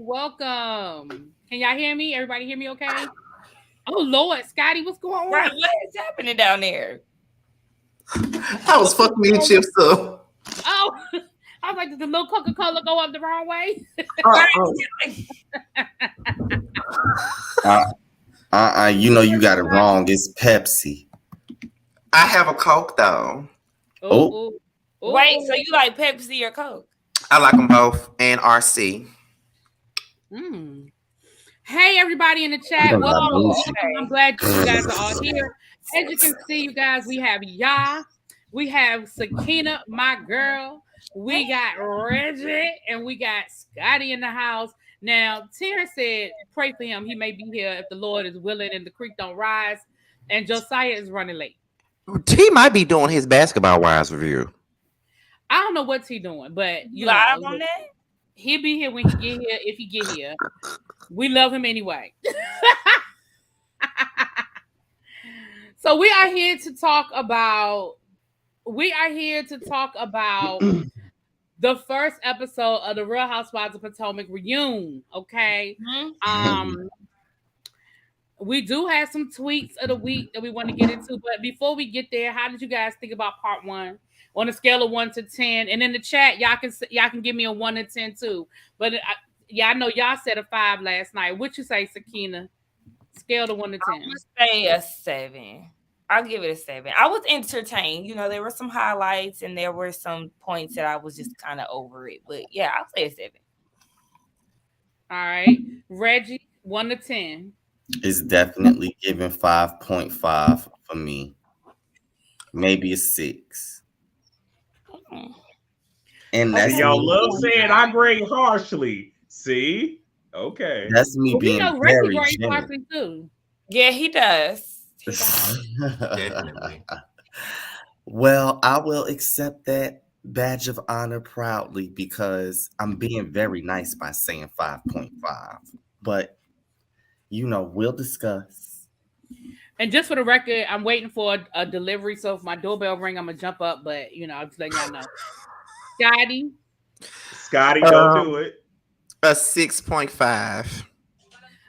welcome. Can y'all hear me? Everybody hear me okay? Oh, Lord, Scotty, what's going on? Right, what is happening down there? I was fucking me and chips up. Oh, I was like, did the little Coca-Cola go up the wrong way? You know you got it wrong. It's Pepsi. I have a Coke, though. Oh. Wait, so you like Pepsi or Coke? I like them both. And RC. Hey, everybody in the chat. Welcome. I'm glad you guys are all here. As you can see, you guys, we have Ya. We have Sakina, my girl. We got Reggie. And we got Scotty in the house. Now, Terrence said, pray for him. He may be here if the Lord is willing and the creek don't rise. And Josiah is running late. He might be doing his Basketball Wives review. I don't know what's he doing, but you live on that? He'll be here when he get here. If he get here, we love him anyway. So we are here to talk about. The first episode of the Real Housewives of Potomac reunion. Okay. We do have some tweets of the week that we want to get into, but before we get there, how did you guys think about part 1 on a scale of 1 to 10? And in the chat, y'all can give me a 1 to 10 too. But I know y'all said a 5 last night. What you say, Sakina? Scale of 1 to 10. I'm gonna say a 7. I'll give it a 7. I was entertained. You know, there were some highlights and there were some points that I was just kind of over it. But yeah, I'll say a 7. All right, Reggie, 1 to 10. It's definitely giving 5.5 for me. Maybe a 6. And that's y'all love saying I grade harshly. See? Okay. That's me being very harshly too. Yeah, he does. Definitely. Well, I will accept that badge of honor proudly because I'm being very nice by saying 5.5. But we'll discuss. And just for the record, I'm waiting for a delivery. So if my doorbell ring, I'm gonna jump up. But I'm just letting y'all know. Scotty, don't do it. A 6.5.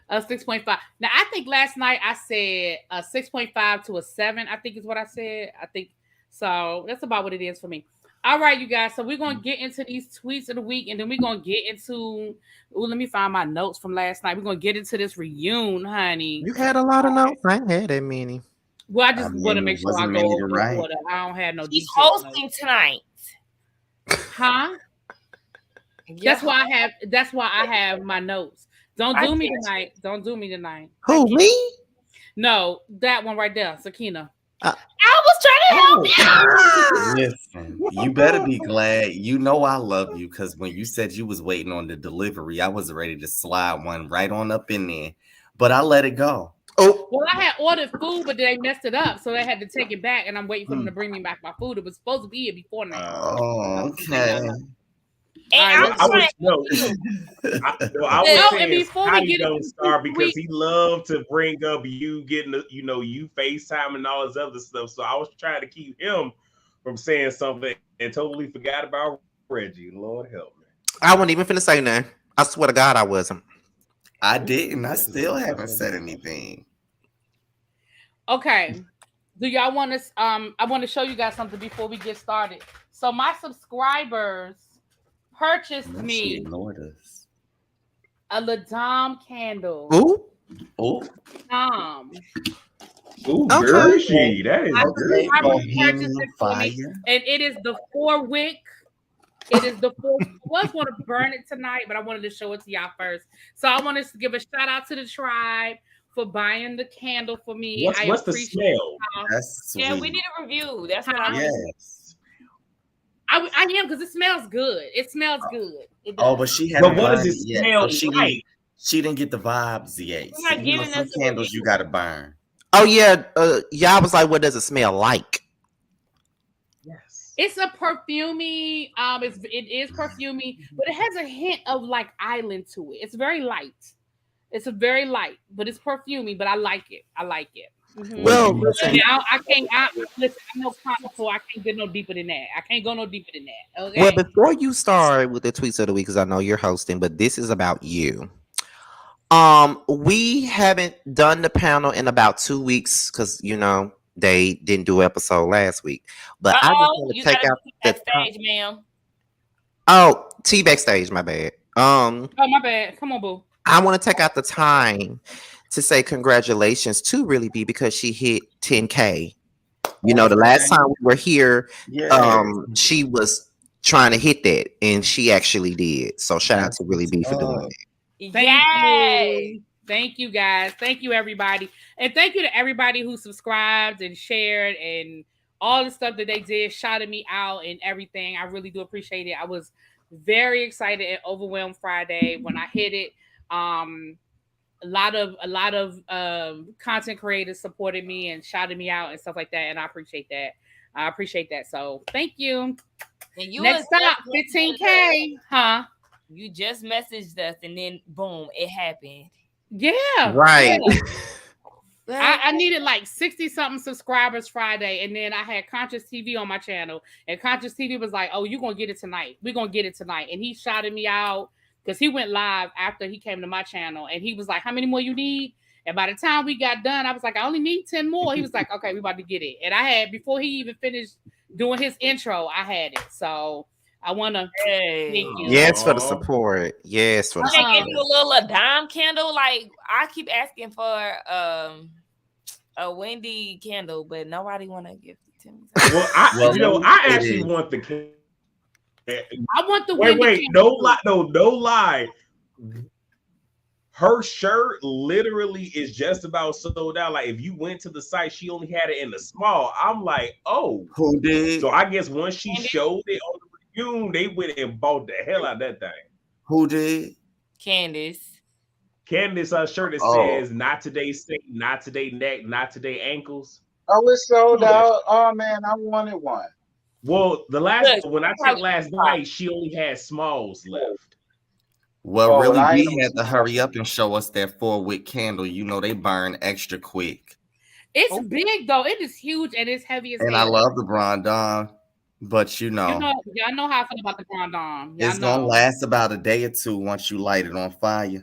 A 6.5. Now I think last night I said a 6.5 to a 7. I think is what I said. I think so. That's about what it is for me. All right, you guys. So we're gonna get into these tweets of the week, and then we're gonna get into. Let me find my notes from last night. We're gonna get into this reunion, honey. You had a lot of notes. I ain't had that many. Well, I just want to make sure I go over the order. I don't have no. He's hosting tonight. Huh? Yeah. That's why I have my notes. Don't do me tonight. Don't do me tonight. Who, me? No, that one right there, Sakina. I was trying to help you. Listen, you better be glad. You know I love you because when you said you was waiting on the delivery, I was ready to slide one right on up in there, but I let it go. Oh, well, I had ordered food, but they messed it up, so they had to take it back, and I'm waiting for them to bring me back my food. It was supposed to be here before now. Oh, okay. And I was saying before we get into Star because he loved to bring up you getting you FaceTime and all this other stuff. So I was trying to keep him from saying something and totally forgot about Reggie. Lord help me. I wasn't even finna say nothing. I swear to God I wasn't. I didn't. I still haven't said anything. Okay. Do y'all want to I want to show you guys something before we get started. So my subscribers purchased me a Ladom candle. Ooh. Ooh, girly. That is great. And it is the 4-wick. It is the 4. I was going to burn it tonight, but I wanted to show it to y'all first. So I wanted to give a shout out to the tribe for buying the candle for me. What's the smell? That's sweet. Yeah, we need a review. That's what I I am because it smells good. It smells good. But she had. But what does it smell like? She didn't get the vibes yet. Some candles you got to burn. Oh yeah, y'all was like, what does it smell like? Yes, it's a perfumey. It is perfumey, but it has a hint of like island to it. It's very light. It's a very light, but it's perfumey. But I like it. Mm-hmm. Well, listen, I can't. Listen, I'm no connoisseur. I can't get no deeper than that. I can't go no deeper than that. Okay. well, before you start with the tweets of the week, because I know you're hosting, but this is about you. We haven't done the panel in about 2 weeks because they didn't do an episode last week. But I just want to take out the stage, ma'am. Oh, T backstage, my bad. Oh, my bad. Come on, boo. I want to take out the time to say congratulations to Really B because she hit 10K. The last time we were here, she was trying to hit that, and she actually did. So shout out to Really B for doing it. Thank you, guys. Thank you, everybody. And thank you to everybody who subscribed and shared and all the stuff that they did, shouted me out and everything. I really do appreciate it. I was very excited and overwhelmed Friday when I hit it. A lot of content creators supported me and shouted me out and stuff like that, and I appreciate that. So thank you. And you next up 15K, huh? You just messaged us and then boom, it happened. Yeah, right. Yeah. I needed like 60 something subscribers Friday, and then I had Conscious TV on my channel, and Conscious TV was like, "Oh, you're gonna get it tonight. We're gonna get it tonight." And he shouted me out because he went live after he came to my channel, and he was like, "How many more you need?" And by the time we got done, I was like, "I only need 10 more." He was like, "Okay, we about to get it." And I had, before he even finished doing his intro, I had it. So I want to thank you. Yes, for the support. Yes, for the support. They give you a dime candle. Like, I keep asking for a Wendy candle, but nobody want to give it to me. Well, I actually want the candle. I want the wait, no lie. Her shirt literally is just about sold out. Like, if you went to the site, she only had it in the small. I'm like, oh, who did? So I guess once she showed it on the review, they went and bought the hell out of that thing. Who did? Candiace, her shirt that says "Not today, sink, not today, neck, not today, ankles." Oh, it's sold out. Oh man, I wanted one. Well, when I checked last night, she only had smalls left. Well, Really, we had to hurry up and show us that 4-wick candle. They burn extra quick. It's big though. It is huge and it's heavy as hell. And I love the Brandon, but y'all know how I feel about the Brandon. It's gonna last about a day or two once you light it on fire.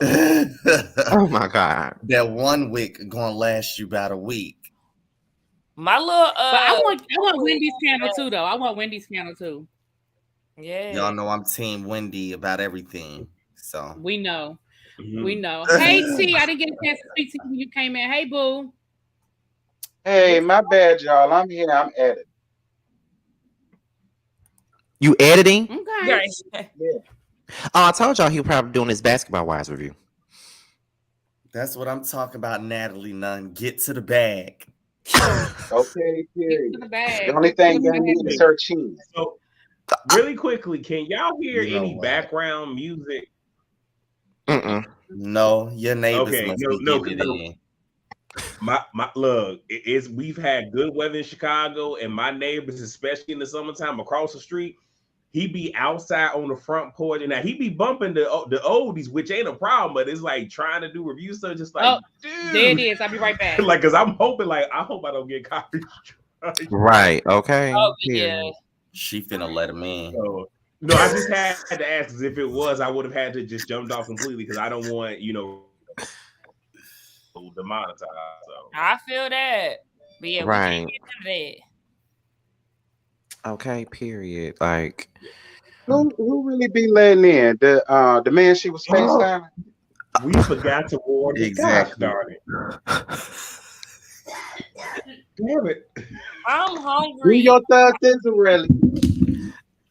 Oh my God! That 1 wick gonna last you about a week. My little, but I want Wendy's candle too, though. I want Wendy's candle too. Yeah, y'all know I'm Team Wendy about everything. So we know. We know. Hey T, I didn't get a chance to speak to you when you came in. Hey boo. Hey, my bad, y'all. I'm here. I'm editing. You editing? Okay. Yeah. Oh, I told y'all he was probably doing his Basketball Wives review. That's what I'm talking about, Natalie Nunn. Get to the bag. Okay, period. Get to the bag. The only thing I need is her chin. So, really quickly, can y'all hear any background music? No, your neighbors must be getting it in. My look, we've had good weather in Chicago, and my neighbors, especially in the summertime, across the street, he be outside on the front porch, and now he be bumping the oldies, which ain't a problem, but it's like trying to do review stuff, just like, dude. There it is. I'll be right back. Like, cause I'm hoping, I hope I don't get copy. Right. Okay. Oh yeah. She finna let him in. So, no, I just had to ask, because if it was, I would have had to just jumped off completely, because I don't want, demonetized. So. I feel that. But yeah, right. We can't get that. Okay, period. Like, who really be letting in the man she was FaceTiming? We forgot to warn the exactly. Darn it. Damn it! I'm hungry. Bring your thugs into Really.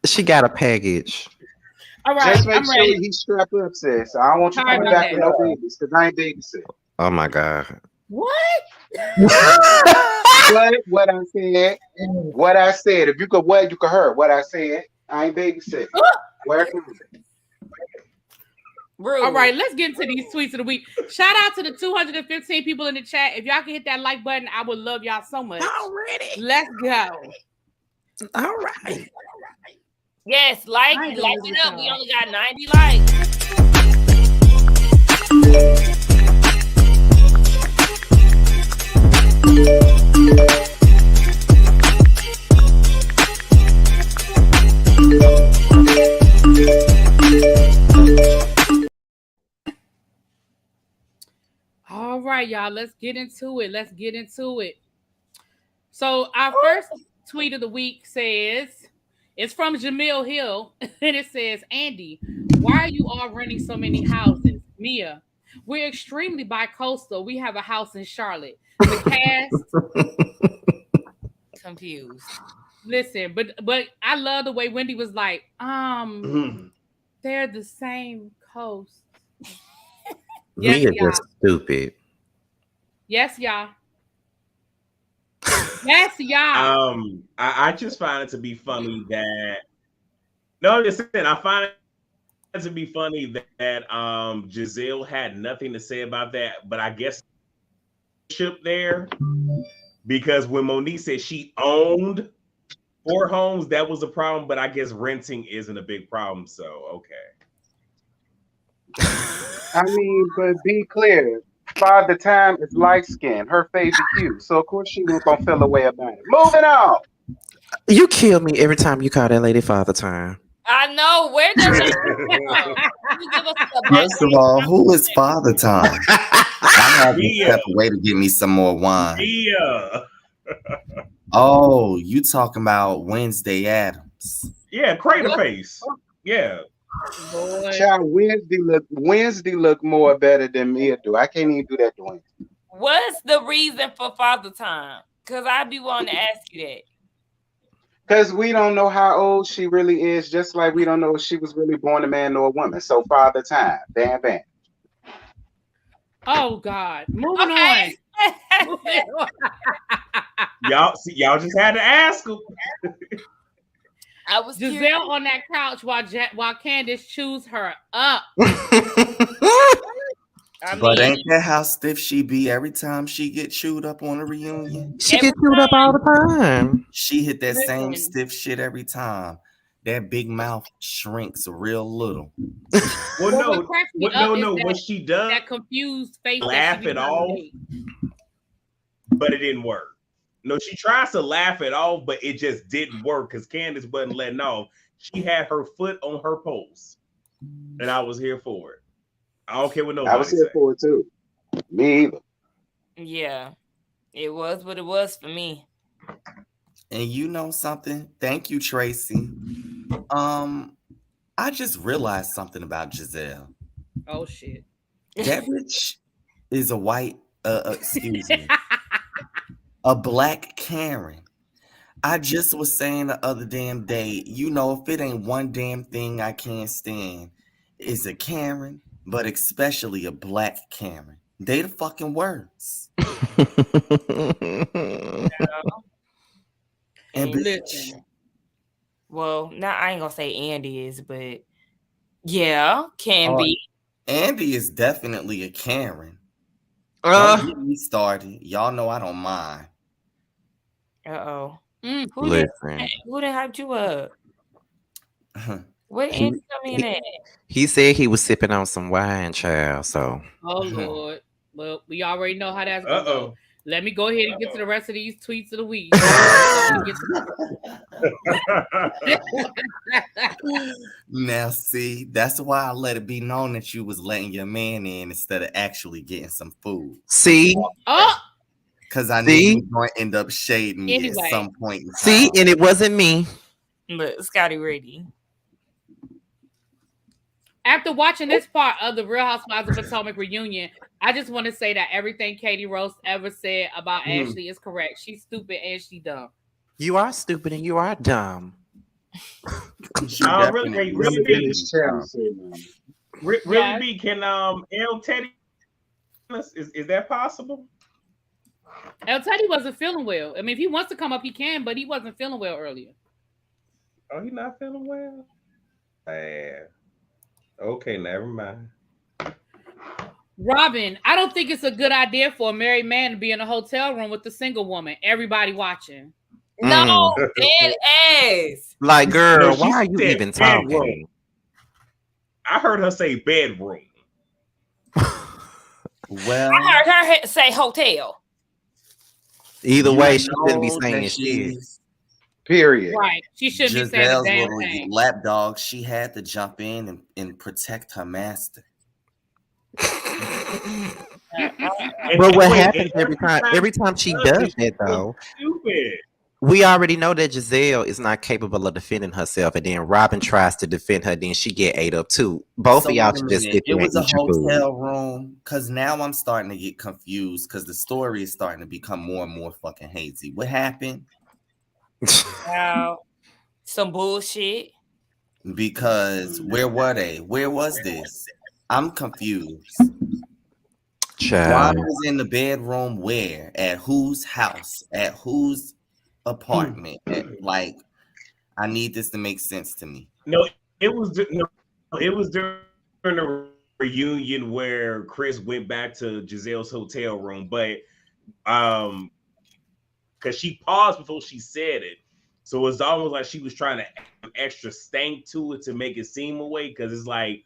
She got a package. All right, just make sure he strap up, sis. I don't want you coming back with no babies, because I ain't babysit. Oh my God. What? What I said. If you could you could hear what I said. I ain't babysit. Where can All right, let's get into these tweets of the week. Shout out to the 215 people in the chat. If y'all can hit that like button, I would love y'all so much. Already. Let's go. All right. Yes, like it up. We only got 90 likes. All right, y'all. Let's get into it. So our first tweet of the week says, it's from Jamil Hill, and it says, Andy, why are you all renting so many houses? Mia, we're extremely bi-coastal. We have a house in Charlotte. The cast confused. Listen, but I love the way Wendy was like, they're the same coast. Yes, Mia just stupid. Yes, y'all. Yes, y'all. I just find it to be funny that no, listen, I find it to be funny that Gizelle had nothing to say about that, but I guess ship there because when Monique said she owned 4 homes, that was a problem, but I guess renting isn't a big problem, so okay. I mean, but be clear. Father Time is light skinned, her favorite hue. So of course she was gonna feel a way about it. Moving on. You kill me every time you call that lady Father Time. I know. Where does it First of all, who is Father Time? I have to step away to get me some more wine. Oh, you talking about Wednesday Addams? Yeah, Crater Face. Yeah. Child, Wednesday look more better than Mia do. I can't even do that to Wednesday. What's the reason for Father Time? Because I be wanting to ask you that. Because we don't know how old she really is, just like we don't know if she was really born a man or a woman. So Father Time, bam. Oh God, moving on. Y'all just had to ask them. I was Gizelle curious. On that couch while Candiace chews her up. But ain't that how stiff she be every time she get chewed up on a reunion? She get chewed up all the time. She hit that same stiff shit every time. That big mouth shrinks real little. Well, no. What she does, that confused face, laugh it off, but it didn't work. No, she tries to laugh it off, but it just didn't work because Candiace wasn't letting off. She had her foot on her pulse, and I was here for it. I don't care what nobody. I was here for it too. Me either. Yeah, it was what it was for me. And you know something? Thank you, Tracy. I just realized something about Gizelle. Oh shit! That bitch is a white. Excuse me. A black Karen. I just was saying the other damn day, you know, if it ain't one damn thing I can't stand, it's a Karen, but especially a black Karen. They the fucking words. And listen. Well, now I ain't gonna say Andy is, but yeah, can be. Andy is definitely a Karen. Don't get me started. Y'all know I don't mind. Who done hyped you up? Where Andy come in at? He said he was sipping on some wine, child. So. Oh Lord. Well, we already know how that's gonna go. Let me go ahead and get to the rest of these tweets of the week. Now, see, that's why I let it be known that you was letting your man in instead of actually getting some food. See? Because I knew you were going to end up shading me at some point in time. See? And it wasn't me. But Scotty ready. After watching this part of the Real Housewives of Potomac reunion, I just want to say that everything Katie Rose ever said about Ashley is correct. She's stupid and she's dumb. You are stupid and you are dumb. Really be can El Teddy is that possible? El Teddy wasn't feeling well. I mean, if he wants to come up, he can, but he wasn't feeling well earlier. Oh, he not feeling well? Okay, never mind. Robin, I don't think it's a good idea for a married man to be in a hotel room with a single woman. Everybody watching. No, dead ass. Like, girl, why are you even talking? Bedroom. I heard her say bedroom. Well, I heard her say hotel. Either way, she shouldn't be saying shit. Period. Right. She shouldn't be saying a damn thing. Lapdog, she had to jump in and protect her master. But what happens every time she does that though? Stupid. We already know that Gizelle is not capable of defending herself, and then Robin tries to defend her, then she get ate up too. Both of y'all should just sit there it was and a eat your food. hotel room, because now I'm starting to get confused because the story is starting to become more and more fucking hazy. What happened? Some bullshit. Because where were they? Where was this? I'm confused. Child. Rob was in the bedroom where? At whose house? At whose apartment? Like, I need this to make sense to me. No, it was during the reunion where Chris went back to Giselle's hotel room, but because she paused before she said it, so it's almost like she was trying to add extra stank to it to make it seem away. Because it's like,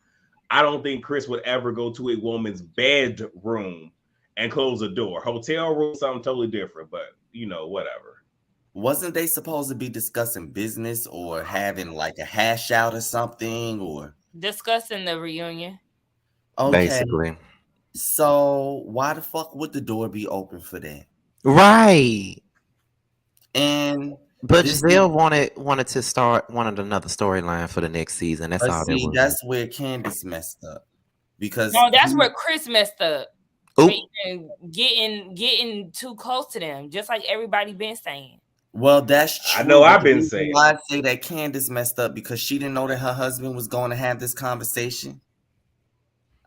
I don't think Chris would ever go to a woman's bedroom and close a door. Hotel room, something totally different, but whatever. Wasn't they supposed to be discussing business or having like a hash out or something, or discussing the reunion? Okay. Basically. So why the fuck would the door be open for that? Right. But Gizelle wanted another storyline for the next season. That's all that was. That's where Candiace messed up. Because no, that's where Chris messed up. Oop. Getting too close to them, just like everybody been saying. Well, that's true. I know I've been saying. I say that Candiace messed up because she didn't know that her husband was going to have this conversation.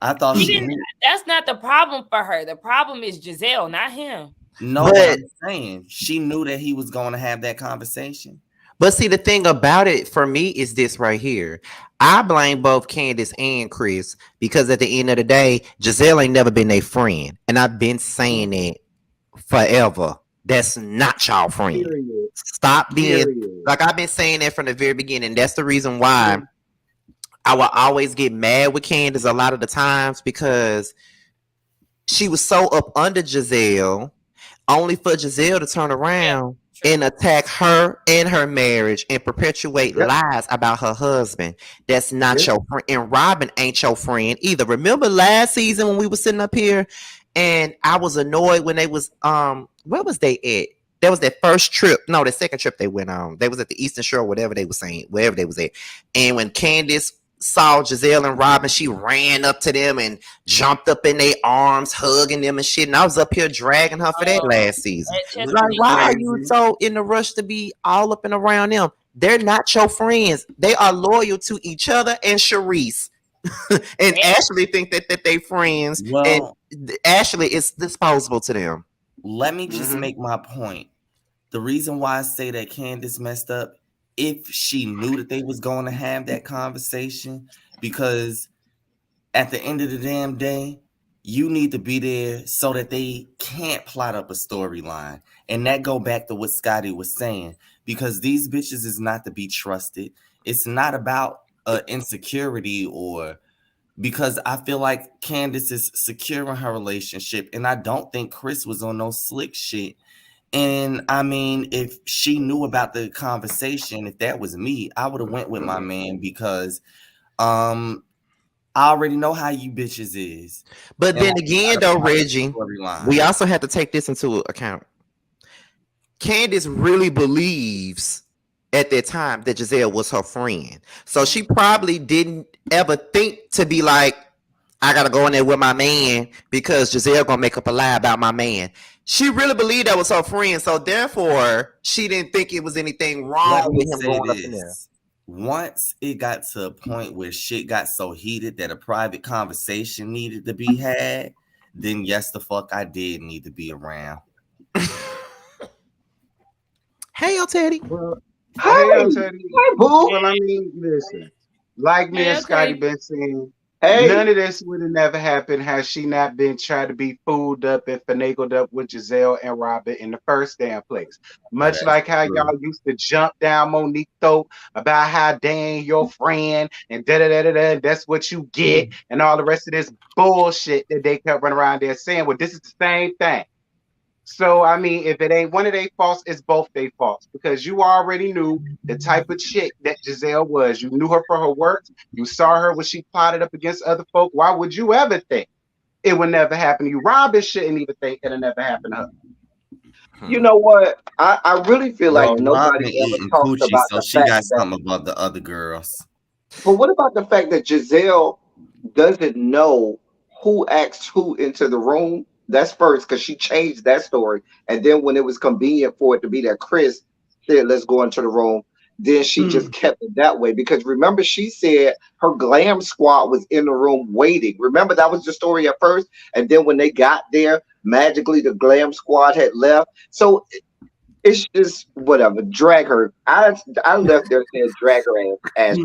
I thought she knew. That's not the problem for her. The problem is Gizelle, not him. No, what I'm saying, she knew that he was going to have that conversation. But see, the thing about it for me is this right here. I blame both Candiace and Chris because at the end of the day, Gizelle ain't never been a friend. And I've been saying it forever. That's not y'all friend. Period. Stop being like I've been saying that from the very beginning. That's the reason why I will always get mad with Candiace a lot of the times, because she was so up under Gizelle, only for Gizelle to turn around and attack her and her marriage and perpetuate lies about her husband. That's not your friend. And Robin ain't your friend either. Remember last season when we were sitting up here and I was annoyed when they was where was they at? That was that first trip. No, the second trip they went on. They was at the Eastern Shore, whatever they were saying, wherever they was at. And when Candiace saw Gizelle and Robin, she ran up to them and jumped up in their arms, hugging them and shit. And I was up here dragging her for that last season. Like, why are you so in the rush to be all up and around them? They're not your friends. They are loyal to each other and Sharice. And Ashley think that they friends. Well, and Ashley is disposable to them. Let me just make my point. The reason why I say that Candiace messed up, if she knew that they was going to have that conversation, because at the end of the damn day, you need to be there so that they can't plot up a storyline. And that go back to what Scotty was saying, because these bitches is not to be trusted. It's not about insecurity, or because I feel like Candiace is secure in her relationship, and I don't think Chris was on no slick shit. And I mean, if she knew about the conversation, if that was me, I would have went with my man, because I already know how you bitches is. But then again, though, Reggie, we also have to take this into account. Candiace really believes at that time that Gizelle was her friend. So she probably didn't ever think to be like, I gotta go in there with my man because Gizelle gonna make up a lie about my man. She really believed that was her friend, so therefore she didn't think it was anything wrong with him going up in there. Once it got to a point where shit got so heated that a private conversation needed to be had, then yes, the fuck I did need to be around. Hey, Teddy. Hey, Teddy. Hey, boo. Well, I mean, listen, like me and Scotty been saying, none of this would have never happened had she not been trying to be fooled up and finagled up with Gizelle and Robin in the first damn place. Much like how y'all used to jump down Monique's throat about how dang your friend and da-da-da-da-da, that's what you get, and all the rest of this bullshit that they kept running around there saying. Well, this is the same thing. So, I mean, if it ain't one of their faults, it's both their faults, because you already knew the type of chick that Gizelle was. You knew her for her works. You saw her when she plotted up against other folk. Why would you ever think it would never happen to you. Robin shouldn't even think it'll never happen to her. You know what? I really feel like nobody ever talks coochie, about so the she fact got that. something above the other girls. But what about the fact that Gizelle doesn't know who asked who into the room? That's first, because she changed that story. And then when it was convenient for it to be that Chris said, let's go into the room, then she just kept it that way. Because remember, she said her glam squad was in the room waiting. Remember, that was the story at first. And then when they got there, magically the glam squad had left. So it's just whatever. Drag her. I left there saying drag her as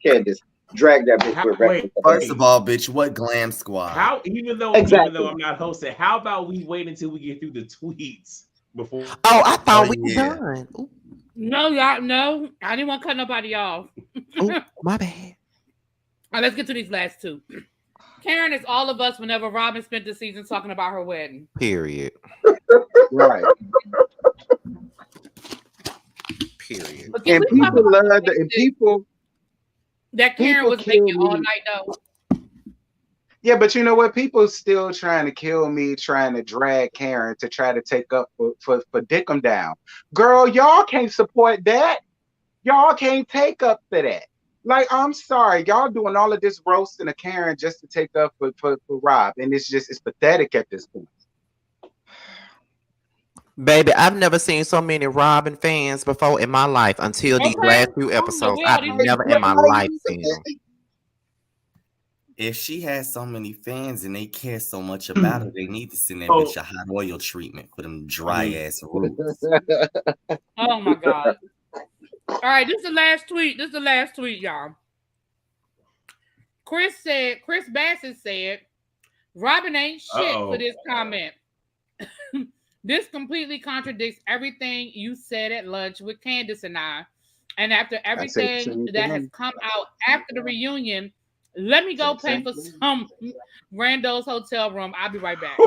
Candiace. Drag that bitch. Wait, first of all, bitch, what glam squad? How even though I'm not hosting, how about we wait until we get through the tweets before? Oh, I thought we were done. Ooh. No, y'all, no. I didn't want to cut nobody off. Ooh, my bad. All right, let's get to these last two. Karen is all of us whenever Robin spent the season talking about her wedding. Period. Right. Period. And people love that. And people that Karen was making all night though. Yeah, but you know what? People still trying to kill me, trying to drag Karen to try to take up for Dickum down. Girl, y'all can't support that. Y'all can't take up for that. Like, I'm sorry, y'all doing all of this roasting of Karen just to take up for Rob, and it's pathetic at this point. Baby, I've never seen so many Robin fans before in my life until these last few episodes. I've never in my life seen them. If she has so many fans and they care so much about her, they need to send that bitch a hot oil treatment for them dry ass roots. Oh my God. All right, this is the last tweet. Y'all. Chris Bassett said, Robin ain't shit for this comment. This completely contradicts everything you said at lunch with Candiace and I. And after everything that has come out after the reunion, let me go pay for some rando's hotel room. I'll be right back.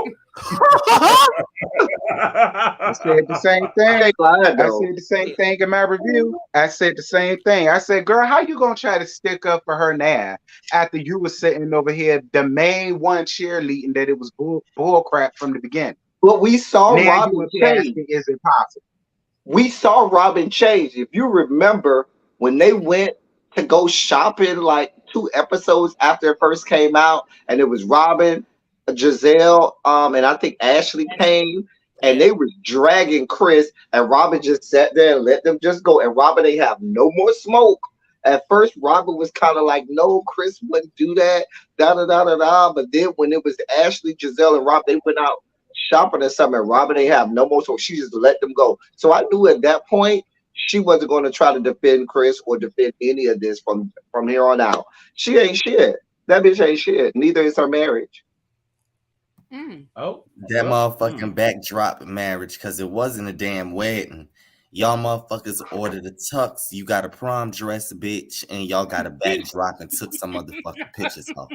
I said the same thing. I said the same thing in my review. I said the same thing. I said, girl, how you gonna try to stick up for her now after you was sitting over here, the main one cheerleading that it was bull crap from the beginning? But we saw now Robin change. Is it possible? We saw Robin change. If you remember when they went to go shopping like 2 episodes after it first came out, and it was Robin, Gizelle, and I think Ashley came, and they was dragging Chris, and Robin just sat there and let them just go, and Robin ain't have no more smoke. At first, Robin was kind of like, no, Chris wouldn't do that, da-da-da-da-da, but then when it was Ashley, Gizelle, and Robin, they went out shopping or something, and Robin ain't have no more, so she just let them go. So I knew at that point, she wasn't going to try to defend Chris or defend any of this from here on out. She ain't shit. That bitch ain't shit. Neither is her marriage. Oh, that motherfucking backdrop marriage, because it wasn't a damn wedding. Y'all motherfuckers ordered a tux. You got a prom dress, bitch, and y'all got a backdrop and took some motherfucking pictures of.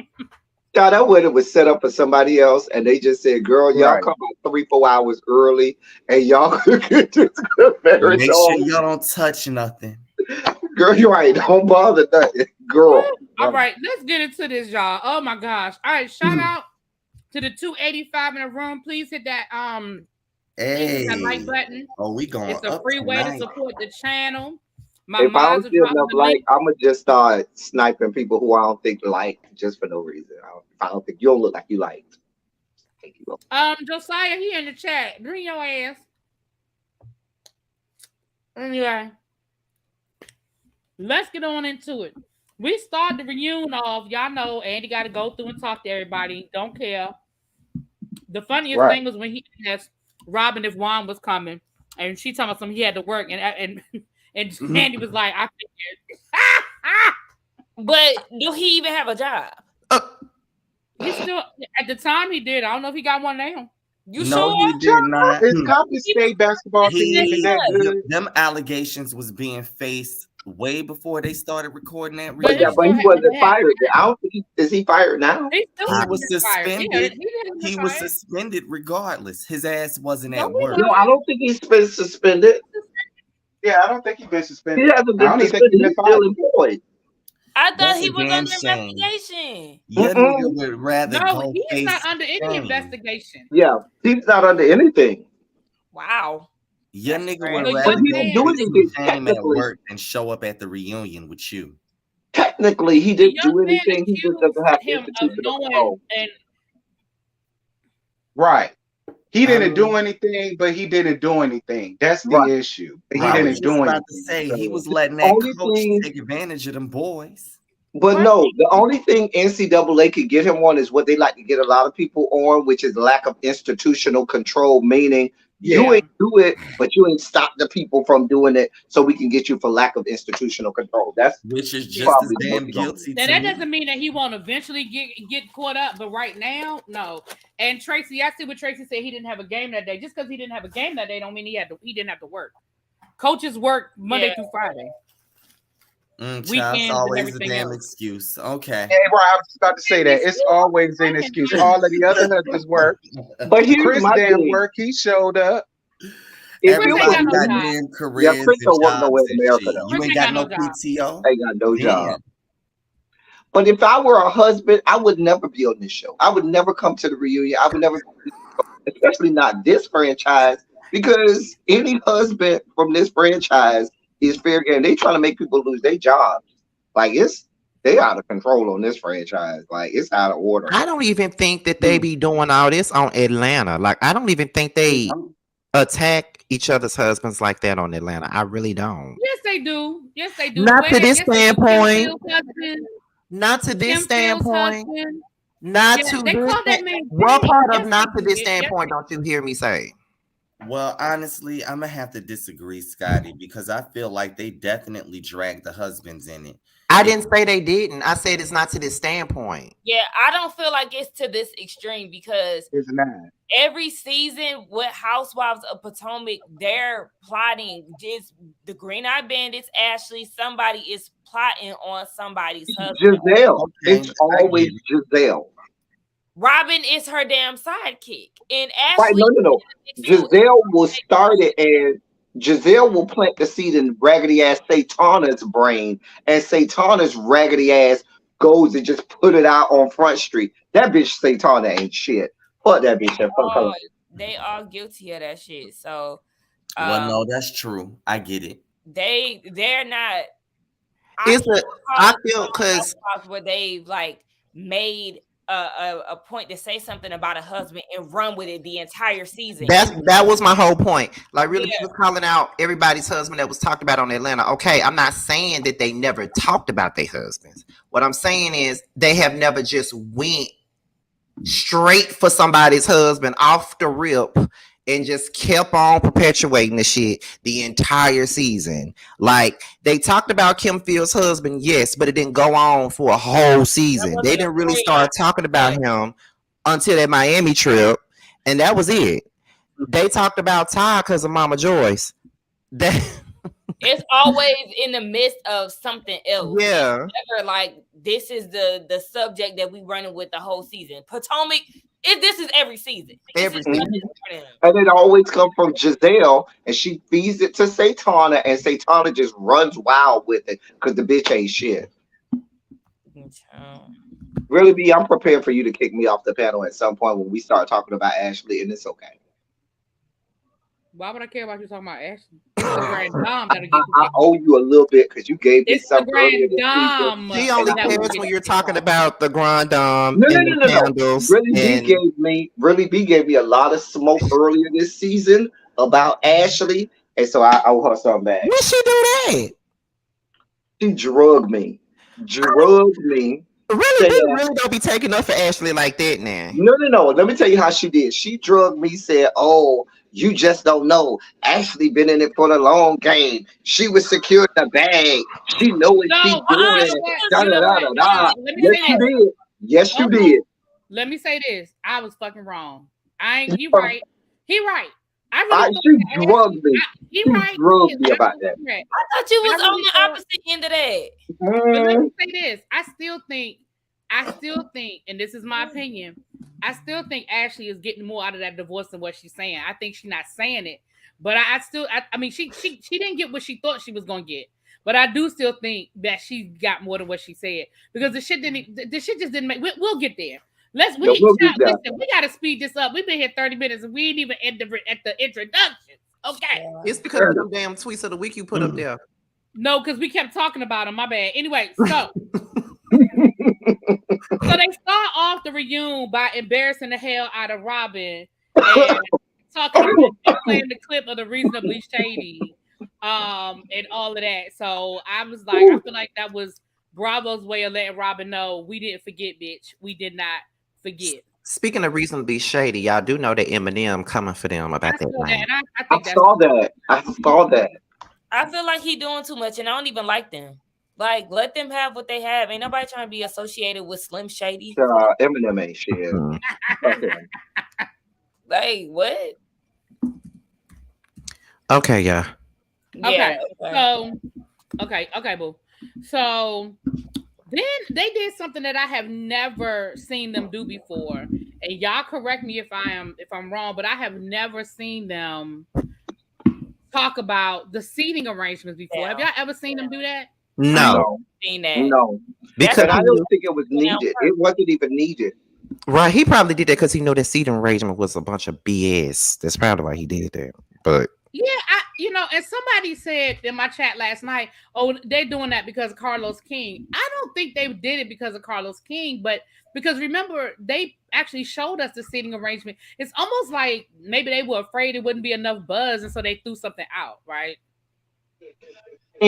God, that wedding was set up for somebody else, and they just said, "Girl, y'all come out 3-4 hours early, and y'all could just marry." Make sure y'all don't touch nothing. Girl, you're right. Don't bother nothing, girl. All right, let's get into this, y'all. Oh my gosh! All right, shout out to the 285 in the room. Please hit that that like button. Oh, we going? It's a free way to support the channel. If I don't see enough like, I'm gonna just start sniping people who I don't think like just for no reason. I don't think you don't look like you liked. Josiah, he in the chat. Bring your ass. Anyway, let's get on into it. We start the reunion off. Y'all know Andy got to go through and talk to everybody. Don't care. The funniest thing was when he asked Robin if Juan was coming, and she told him he had to work, and Andy was like, "I figured." But do he even have a job? He still, at the time he did. I don't know if he got one now. You sure? He did not. His Compton State basketball team. Them allegations was being faced way before they started recording that. But he wasn't fired. I don't think is he fired now? He was suspended. He was suspended regardless. His ass wasn't at work. No, I don't think he's been suspended. Yeah, I don't think he's been suspended. He hasn't been suspended. He's still employed. I thought That's he a was damn under shame. investigation. Your nigga would rather No, go he's face not under any shame. investigation. Yeah, he's not under anything. Wow. Your That's nigga crazy. would But rather But he go didn't do face some anything shame at technically. work than show up at the reunion with you. Technically, he The didn't young do man anything. He just accused doesn't have him of institutional knowing, control. and Right. He I didn't do mean, anything, but he didn't do anything. That's the Right. issue. He I was didn't just do about to anything. say he So was letting The that only coach thing, take advantage of them boys. but right? no, the only thing NCAA could get him on is what they like to get a lot of people on, which is lack of institutional control, meaning you Yeah. ain't do it, but you ain't stop the people from doing it, so we can get you for lack of institutional control. That's Which is just as probably what damn we're gonna do. guilty Now to that me. doesn't mean that he won't eventually get caught up, but right now, no. And Tracy, I see what Tracy said. He didn't have a game that day. Just because he didn't have a game that day, don't mean he didn't have to work. Coaches work Monday through Friday. Child's Weekends and always a everything damn else. excuse. Okay. Hey, bro, I was just about to say that. It's always an excuse. All of the other husbands work. But here's Chris my damn thing. work. He showed up. If Chris it ain't was got no Everybody got job. me, damn yeah, careers Chris and don't work nowhere jobs in and America shit. though. You ain't got no PTO. Ain't got no job. Damn. But if I were a husband, I would never be on this show. I would never come to the reunion. I would never, especially not this franchise, because any husband from this franchise is fair game. They trying to make people lose their jobs. Like they out of control on this franchise. Like it's out of order. I don't even think that they be doing all this on Atlanta. Like I don't even think they attack each other's husbands like that on Atlanta. I really don't. Yes, they do. Yes, they do. Not to this Yes, they do. standpoint. Kim Phil's husband. Not to this Kim Phil's standpoint. husband. Not Yeah, to they this. call that man What gay. part of Yes, not they to this do. Yes, standpoint don't you hear me say? Well, honestly, I'm gonna have to disagree, Scotty, because I feel like they definitely dragged the husbands in it. I didn't say they didn't. I said it's not to this standpoint. Yeah, I don't feel like it's to this extreme because It's not. every season with Housewives of Potomac, they're plotting just the Green Eye Bandits, Ashley, somebody is plotting on somebody's husband. Giselle. Okay, It's always Giselle. Robin is her damn sidekick. And Right? Ashley No. Giselle will start it, and Giselle will plant the seed in raggedy ass Satana's brain, and Satana's raggedy ass goes and just put it out on Front Street. That bitch Satana ain't shit. Fuck that bitch. They all guilty of that shit. So well, no, that's true. I get it. They're not. I feel because where they've like made a point to say something about a husband and run with it the entire season. that was my whole point. Like really, he was calling out everybody's husband that was talked about on Atlanta. Okay, I'm not saying that they never talked about their husbands. What I'm saying is they have never just went straight for somebody's husband off the rip and just kept on perpetuating the shit the entire season. Like they talked about Kim Field's husband, yes, but it didn't go on for a whole season. They didn't really start talking about him until that Miami trip, and that was it. They talked about Ty because of Mama Joyce. It's always in the midst of something else. Yeah. Never like this is the subject that we running with the whole season. Potomac, this is every season. And it always comes from Giselle, and she feeds it to Satana, and Satana just runs wild with it because the bitch ain't shit. Really, B, I'm prepared for you to kick me off the panel at some point when we start talking about Ashley, and it's okay. Why would I care about you talking about Ashley? It's the Grand Dom that'll get you. I owe you a little bit because you gave me It's some the Grand earlier this Dom. season. She only cares when you're talking about the Grand Dom No. and the candles. Really B gave me a lot of smoke earlier this season about Ashley, and so I owe her something back. When she do that? She drugged me. Really, they really don't be taking up for Ashley like that now. No. Let me tell you how she did. She drugged me, said, "Oh, you just don't know. Ashley been in it for the long game. She was securing the bag. She know what she's doing." Yes, you did. Let me say this. I was fucking wrong. He right. He right. She drugged me. He drugged me about that. I thought you was on the opposite end of that. But let me say this. I still think, and this is my opinion, I still think Ashley is getting more out of that divorce than what she's saying. I think she's not saying it, but I mean, she didn't get what she thought she was gonna get. But I do still think that she got more than what she said because the shit just didn't make. We'll get there. Listen, we got to speed this up. We've been here 30 minutes and we ain't even at the introduction. Okay. It's because of them damn tweets of the week you put up there. No, because we kept talking about them. My bad. Anyway, so they start off the reunion by embarrassing the hell out of Robin and playing the clip of the Reasonably Shady, and all of that. So I was like, I feel like that was Bravo's way of letting Robin know we didn't forget, bitch. We did not forget. Speaking of Reasonably Shady, y'all do know that Eminem coming for them about that. I saw that. I feel like he doing too much, and I don't even like them. Like, let them have what they have. Ain't nobody trying to be associated with Slim Shady. Eminem ain't shit. Like, what? Okay, yeah. Okay. So, okay, boo. So then they did something that I have never seen them do before, and y'all correct me if I'm wrong, but I have never seen them talk about the seating arrangements before. Yeah. Have y'all ever seen them do that? No. No. Because I don't think it was needed. It wasn't even needed. Right. He probably did that because he knew that seating arrangement was a bunch of BS. That's probably why he did that. But yeah, and somebody said in my chat last night, oh, they're doing that because of Carlos King. I don't think they did it because of Carlos King, but because remember, they actually showed us the seating arrangement. It's almost like maybe they were afraid it wouldn't be enough buzz, and so they threw something out, right?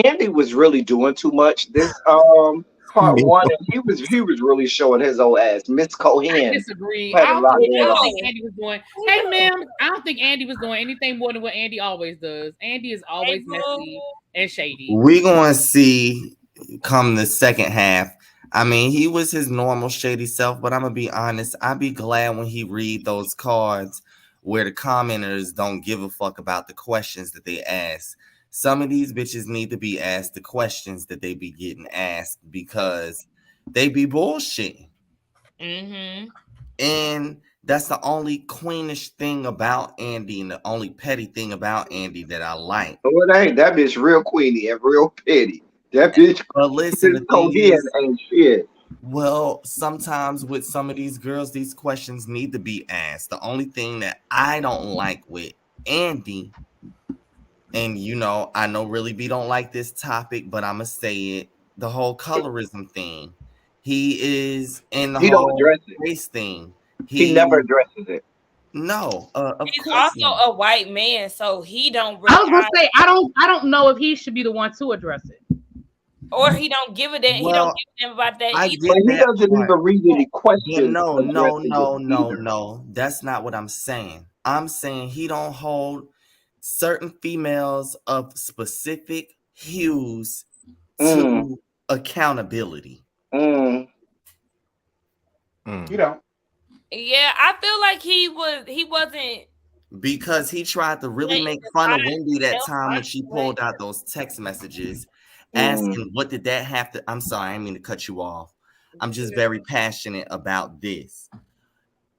Andy was really doing too much this part one, and he was really showing his old ass. Miss Cohen. I disagree. I don't think Andy was doing. Hey, ma'am, I don't think Andy was doing anything more than what Andy always does. Andy is always messy and shady. We're going to see come the second half. I mean, he was his normal shady self, but I'm going to be honest. I'd be glad when he read those cards where the commenters don't give a fuck about the questions that they ask. Some of these bitches need to be asked the questions that they be getting asked because they be bullshitting. Mm-hmm. And that's the only queenish thing about Andy and the only petty thing about Andy that I like. Oh, it ain't. That bitch real queenie and real petty. That bitch. But listen, the thing is, ain't shit. Well, sometimes with some of these girls, these questions need to be asked. The only thing that I don't like with Andy, and I know Really B don't like this topic, but I'ma say it, the whole colorism thing. He is in the whole race thing. He never addresses it. No, he's also a white man, so he don't. I was gonna say I don't know if he should be the one to address it, or he don't give a damn. He don't give a damn about that. But he doesn't even read any questions. No. That's not what I'm saying. I'm saying he don't hold certain females of specific hues to accountability. You don't. Yeah, I feel like he wasn't, because he tried to really make fun of Wendy that time when she pulled out those text messages asking what did that have to. I'm sorry, I didn't mean to cut you off. I'm just very passionate about this.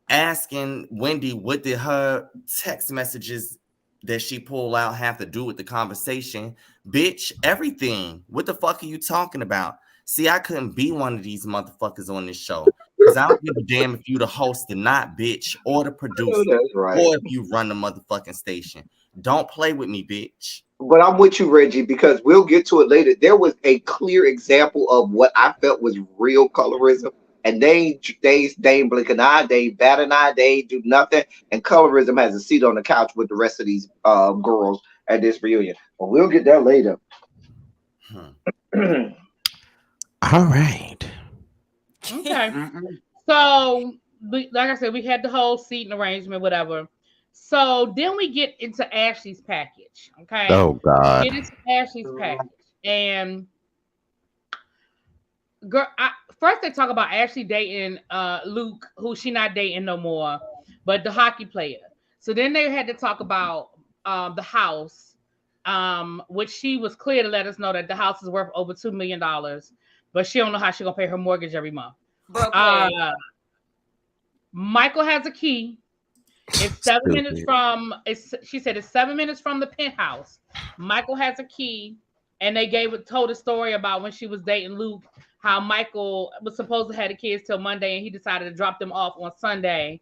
Asking Wendy what did her text messages that she pulled out have to do with the conversation. Bitch, everything. What the fuck are you talking about? See, I couldn't be one of these motherfuckers on this show because I don't give a damn if you the host or not, bitch, or the producer, or if you run the motherfucking station. Don't play with me, bitch. But I'm with you, Reggie, because we'll get to it later. There was a clear example of what I felt was real colorism, and they ain't blink an eye, they ain't bat an eye, they ain't do nothing, and colorism has a seat on the couch with the rest of these girls at this reunion. But we'll get that later. All right. Okay. So, like I said, we had the whole seating arrangement, whatever. So then we get into Ashley's package. Okay. Oh God. Get into Ashley's package, and girl, first they talk about Ashley dating Luke, who she not dating no more, but the hockey player. So then they had to talk about the house, which she was clear to let us know that the house is worth over $2 million. But she don't know how she's gonna pay her mortgage every month. Michael has a key. It's 7 minutes from. She said it's 7 minutes from the penthouse. Michael has a key and they told a story about when she was dating Luke, how Michael was supposed to have the kids till Monday, and he decided to drop them off on Sunday,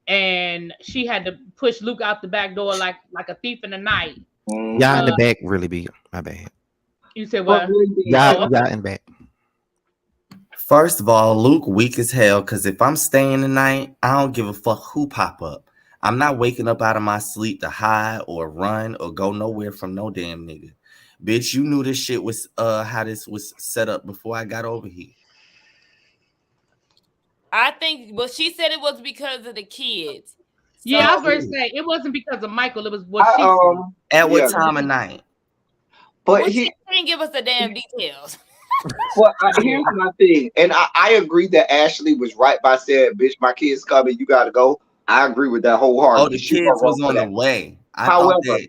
and she had to push Luke out the back door like a thief in the night. Y'all in the back, really be my bad. You said what? Y'all in the back. First of all, Luke weak as hell, because if I'm staying tonight, I don't give a fuck who pop up. I'm not waking up out of my sleep to hide or run or go nowhere from no damn nigga. Bitch, you knew this shit was how this was set up before I got over here. I think, well, she said it was because of the kids. So, yeah, I was going to say it wasn't because of Michael. It was what she said. At what time of night? But she didn't give us the damn details. Well, here's my thing, and I agree that Ashley was right by saying, "Bitch, my kids coming, you gotta go." I agree with that wholeheartedly. Oh, the kids was on the way. However,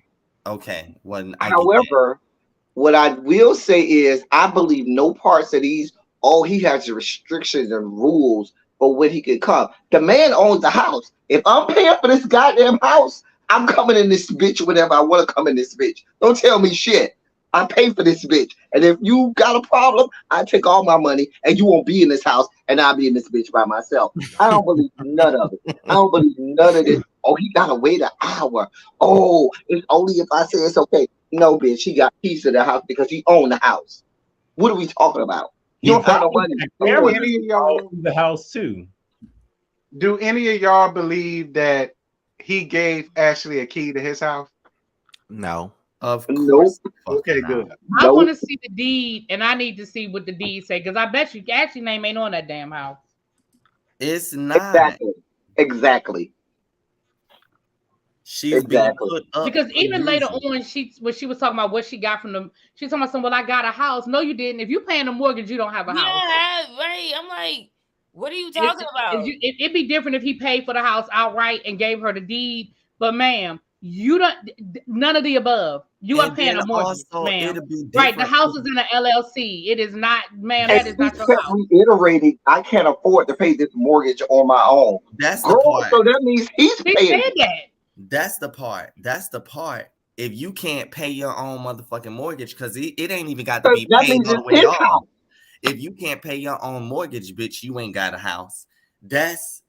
what I will say is, I believe no parts of these. Oh, he has restrictions and rules for when he can come. The man owns the house. If I'm paying for this goddamn house, I'm coming in this bitch whenever I want to come in this bitch. Don't tell me shit. I pay for this bitch. And if you got a problem, I take all my money and you won't be in this house and I'll be in this bitch by myself. I don't believe none of it. I don't believe none of this. Oh, he got to wait an hour. Oh, it's only if I say it's okay. No, bitch, he got keys to the house because he owned the house. What are we talking about? You don't have no money. Any of y'all own the house too. Do any of y'all believe that he gave Ashley a key to his house? No. Of course. Nope. Okay, good. I want to see the deed, and I need to see what the deed say, because I bet you Ashley's name ain't on that damn house. It's not. Exactly. She's being put up because even later on, when she was talking about what she got from them, she's talking about something. Well, I got a house. No, you didn't. If you're paying a mortgage, you don't have a house. Yeah, right. I'm like, what are you talking about? It'd be different if he paid for the house outright and gave her the deed. But ma'am, you don't. None of the above. You are paying a mortgage, ma'am. Right. The house is in an LLC. It is not, ma'am. That is not your house. Reiterating, I can't afford to pay this mortgage on my own. That's the part. So that means he's paying that. That's the part. That's the part. If you can't pay your own motherfucking mortgage, because it ain't even got to be paid all the way off. If you can't pay your own mortgage, bitch, you ain't got a house. That's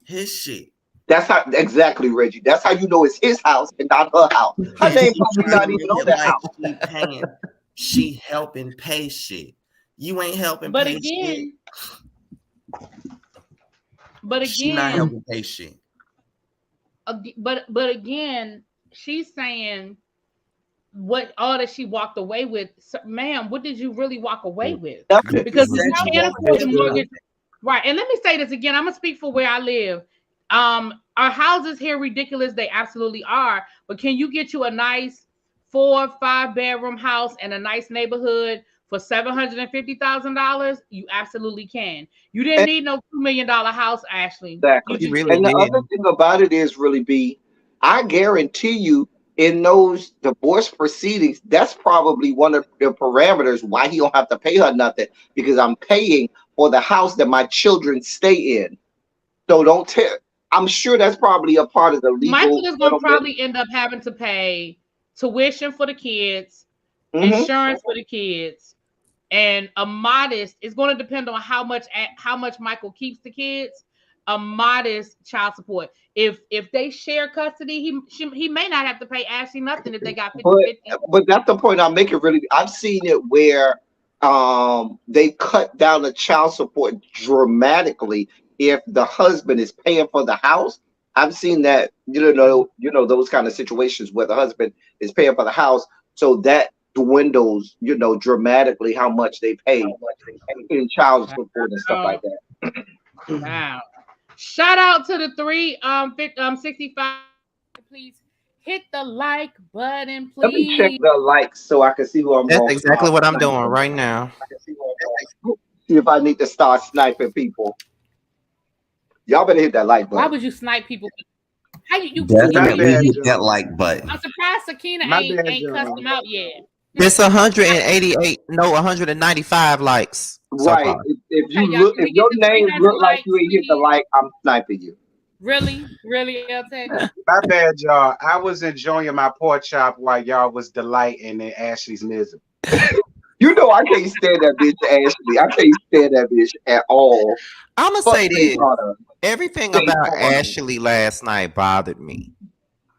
his shit. That's how exactly, Reggie. That's how you know it's his house and not her house. Her name probably not even on that house. She helping pay shit. You ain't helping but pay again, shit. But again, she not helping pay shit. But again, she's saying what all that she walked away with. So, ma'am, what did you really walk away with? Because you can't afford the mortgage. Right. And let me say this again. I'm gonna speak for where I live. Our houses here ridiculous. They absolutely are. But can you get you a nice 4 or 5 bedroom house in a nice neighborhood for $750,000? You absolutely can. You didn't need no $2 million house, Ashley. Exactly. And the other thing about it is, I guarantee you, in those divorce proceedings, that's probably one of the parameters why he don't have to pay her nothing, because I'm paying for the house that my children stay in. So don't tell. I'm sure that's probably a part of the legal. Michael is going to probably end up having to pay tuition for the kids, insurance for the kids, and a modest. It's going to depend on how much Michael keeps the kids. A modest child support. If they share custody, he may not have to pay Ashley nothing if they got 50-50. But that's the point I'm making. Really, I've seen it where they cut down the child support dramatically if the husband is paying for the house. I've seen that, you know those kind of situations where the husband is paying for the house, so that dwindles, dramatically how much they pay in child support and stuff like that. Wow. Shout out to the 365. Please hit the like button, please. Let me check the likes so I can see who I'm That's exactly what I'm doing right now. See if I need to start sniping people. Y'all better hit that like button. Why would you snipe people? How you definitely hit that like button? I'm surprised Sakina ain't cussed them out yet. It's 195 likes. Right. So if your name look like you ain't hit the like, I'm sniping you. Really, LT? My bad, y'all. I was enjoying my pork chop while y'all was delighting in Ashley's misery. You know I can't stand that bitch, Ashley. I can't stand that bitch at all. I'm gonna Fuck say Stay this. Potter. Everything Stay about Potter. Ashley last night bothered me.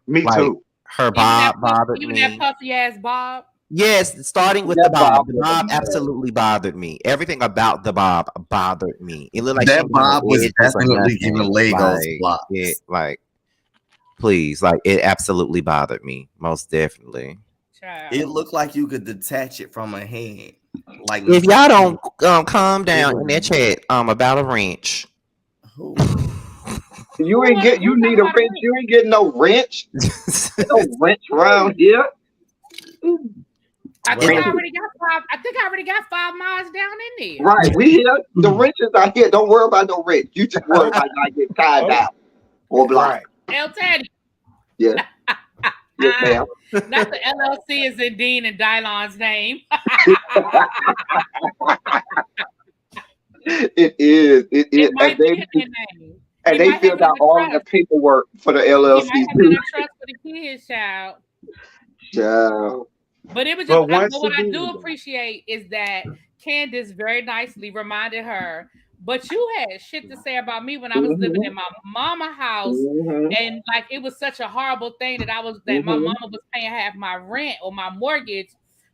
Me Like, too. her bob bothered even me. that puffy ass bob. Yes, starting with That the bob. Bob The was bob bad. absolutely bothered me. Everything about the bob bothered me. It looked like That she bob was edges or definitely giving nothing. Legos blocks. Please, like, it absolutely bothered me. Most definitely. Child. It looked like you could detach it from a head. Like, If y'all don't calm down in that chat about a wrench. You ain't get. You need a wrench. You ain't getting no wrench. No wrench around here. I think I already got 5 miles down in there. Right, we here. The wrenches are here. Don't worry about no wrench. You just worry about not getting tied down or blocked. El Teddy. Yeah. Yes, ma'am. Not the LLC is in Dean and Dylon's name. It is. It is. And they filled out all of the paperwork for the LLC. You might have been a trust for the kids, child. Child. But it was just, what I do appreciate is that Candiace very nicely reminded her, but you had shit to say about me when I was living in my mama house, and like it was such a horrible thing that my mama was paying half my rent or my mortgage,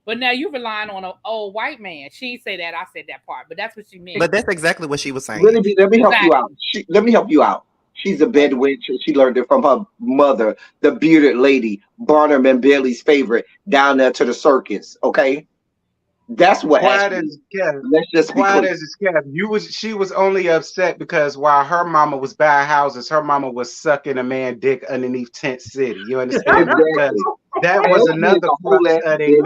but now you relying on an old white man. She didn't say that, I said that part, but that's what she meant. But that's exactly what she was saying. Let me help you out. Let me help you out. She's a bed witch, and she learned it from her mother, the bearded lady, Barnum and Bailey's favorite, down there to the circus. Okay, that's what happened. Let's just be clear. She was only upset because while her mama was buying houses, her mama was sucking a man dick underneath Tent City. You understand? Because that was another crux of their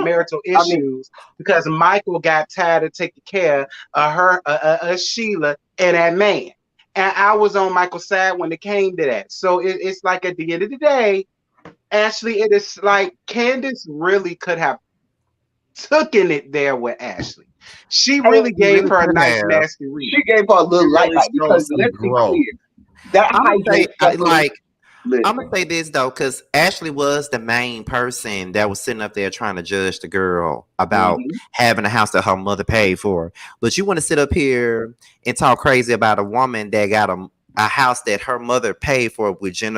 marital issues. Because Michael got tired of taking care of her, Sheila, and that man. And I was on Michael's side when it came to that. So it's like at the end of the day, Ashley, it is like Candiace really could have taken it there with Ashley. She really gave her a nice, nasty read. She gave her a little light because let's be clear. I'm gonna say this though, because Ashley was the main person that was sitting up there trying to judge the girl about having a house that her mother paid for. But you want to sit up here and talk crazy about a woman that got a house that her mother paid for with she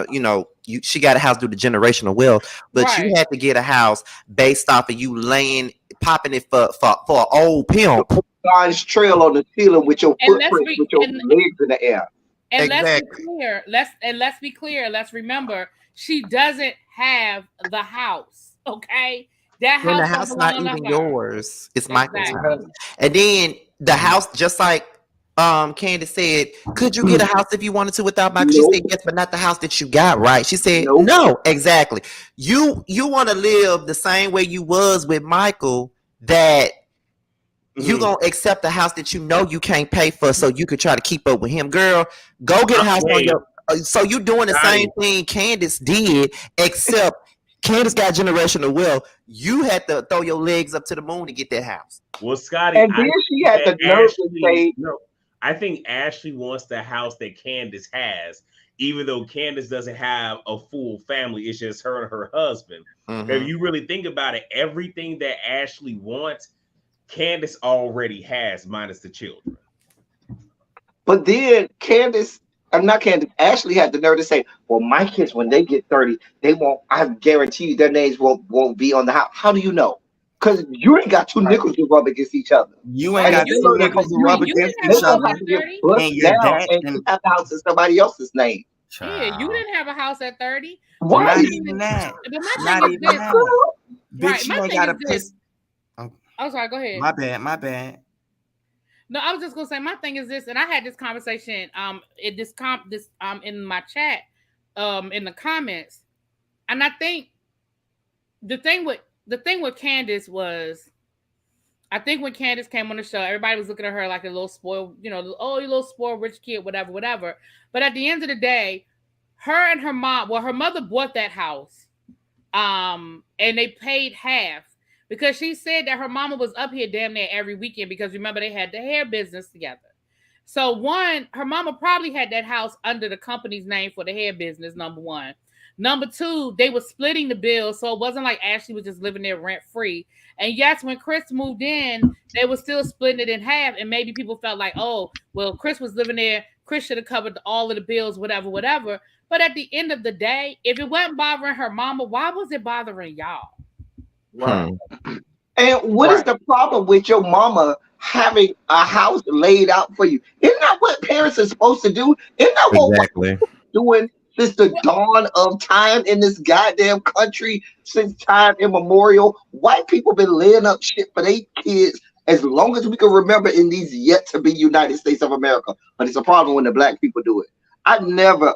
got a house due to generational wealth, but you had to get a house based off of you popping it for an old pimp. God's trail on the ceiling with your footprint, with your legs in the air. And let's be clear. Let's remember, she doesn't have the house. Okay, that house. And the house not even yours. It's Michael's house. And then the house, just like Candiace said, could you get a house if you wanted to without Michael? She said yes, but not the house that you got. Right? She said no. Exactly. You want to live the same way you was with Michael. That. You gonna accept the house that you know you can't pay for, so you could try to keep up with him, girl. Go get a house on your. So you doing the same thing Candiace did, except Candiace got generational wealth. You had to throw your legs up to the moon to get that house. Well, Scotty, and then she had the nerve to say, "No, I think Ashley wants the house that Candiace has, even though Candiace doesn't have a full family. It's just her and her husband. If you really think about it, everything that Ashley wants, Candiace already has, minus the children." But then Ashley had the nerve to say, well, my kids, when they get 30, they won't, I guarantee you their names won't be on the house. How do you know? Because you ain't got two nickels to rub against each other. You ain't got two nickels to rub against each other. And your dad and have the house in somebody else's name. Yeah, you didn't have a house at 30. Why? Not even that. Not even that. Bitch, you ain't got to piss. I'm sorry, go ahead. My bad. No, I was just gonna say my thing is this, and I had this conversation in my chat in the comments, and I think the thing with Candiace was, I think when Candiace came on the show, everybody was looking at her like a little spoiled, oh, you little spoiled rich kid, whatever. But at the end of the day, her and her mom, her mother bought that house, and they paid half. Because she said that her mama was up here damn near every weekend because remember they had the hair business together. So her mama probably had that house under the company's name for the hair business, number one. Number two, they were splitting the bill, so it wasn't like Ashley was just living there rent free. And yes, when Chris moved in, they were still splitting it in half. And maybe people felt like, oh, well, Chris was living there. Chris should have covered all of the bills, whatever. But at the end of the day, if it wasn't bothering her mama, why was it bothering y'all? Right. And what is the problem with your mama having a house laid out for you? Isn't that what parents are supposed to do? Isn't that what we're doing since the dawn of time in this goddamn country, since time immemorial? White people been laying up shit for their kids as long as we can remember in these yet to be United States of America. But it's a problem when the black people do it. I never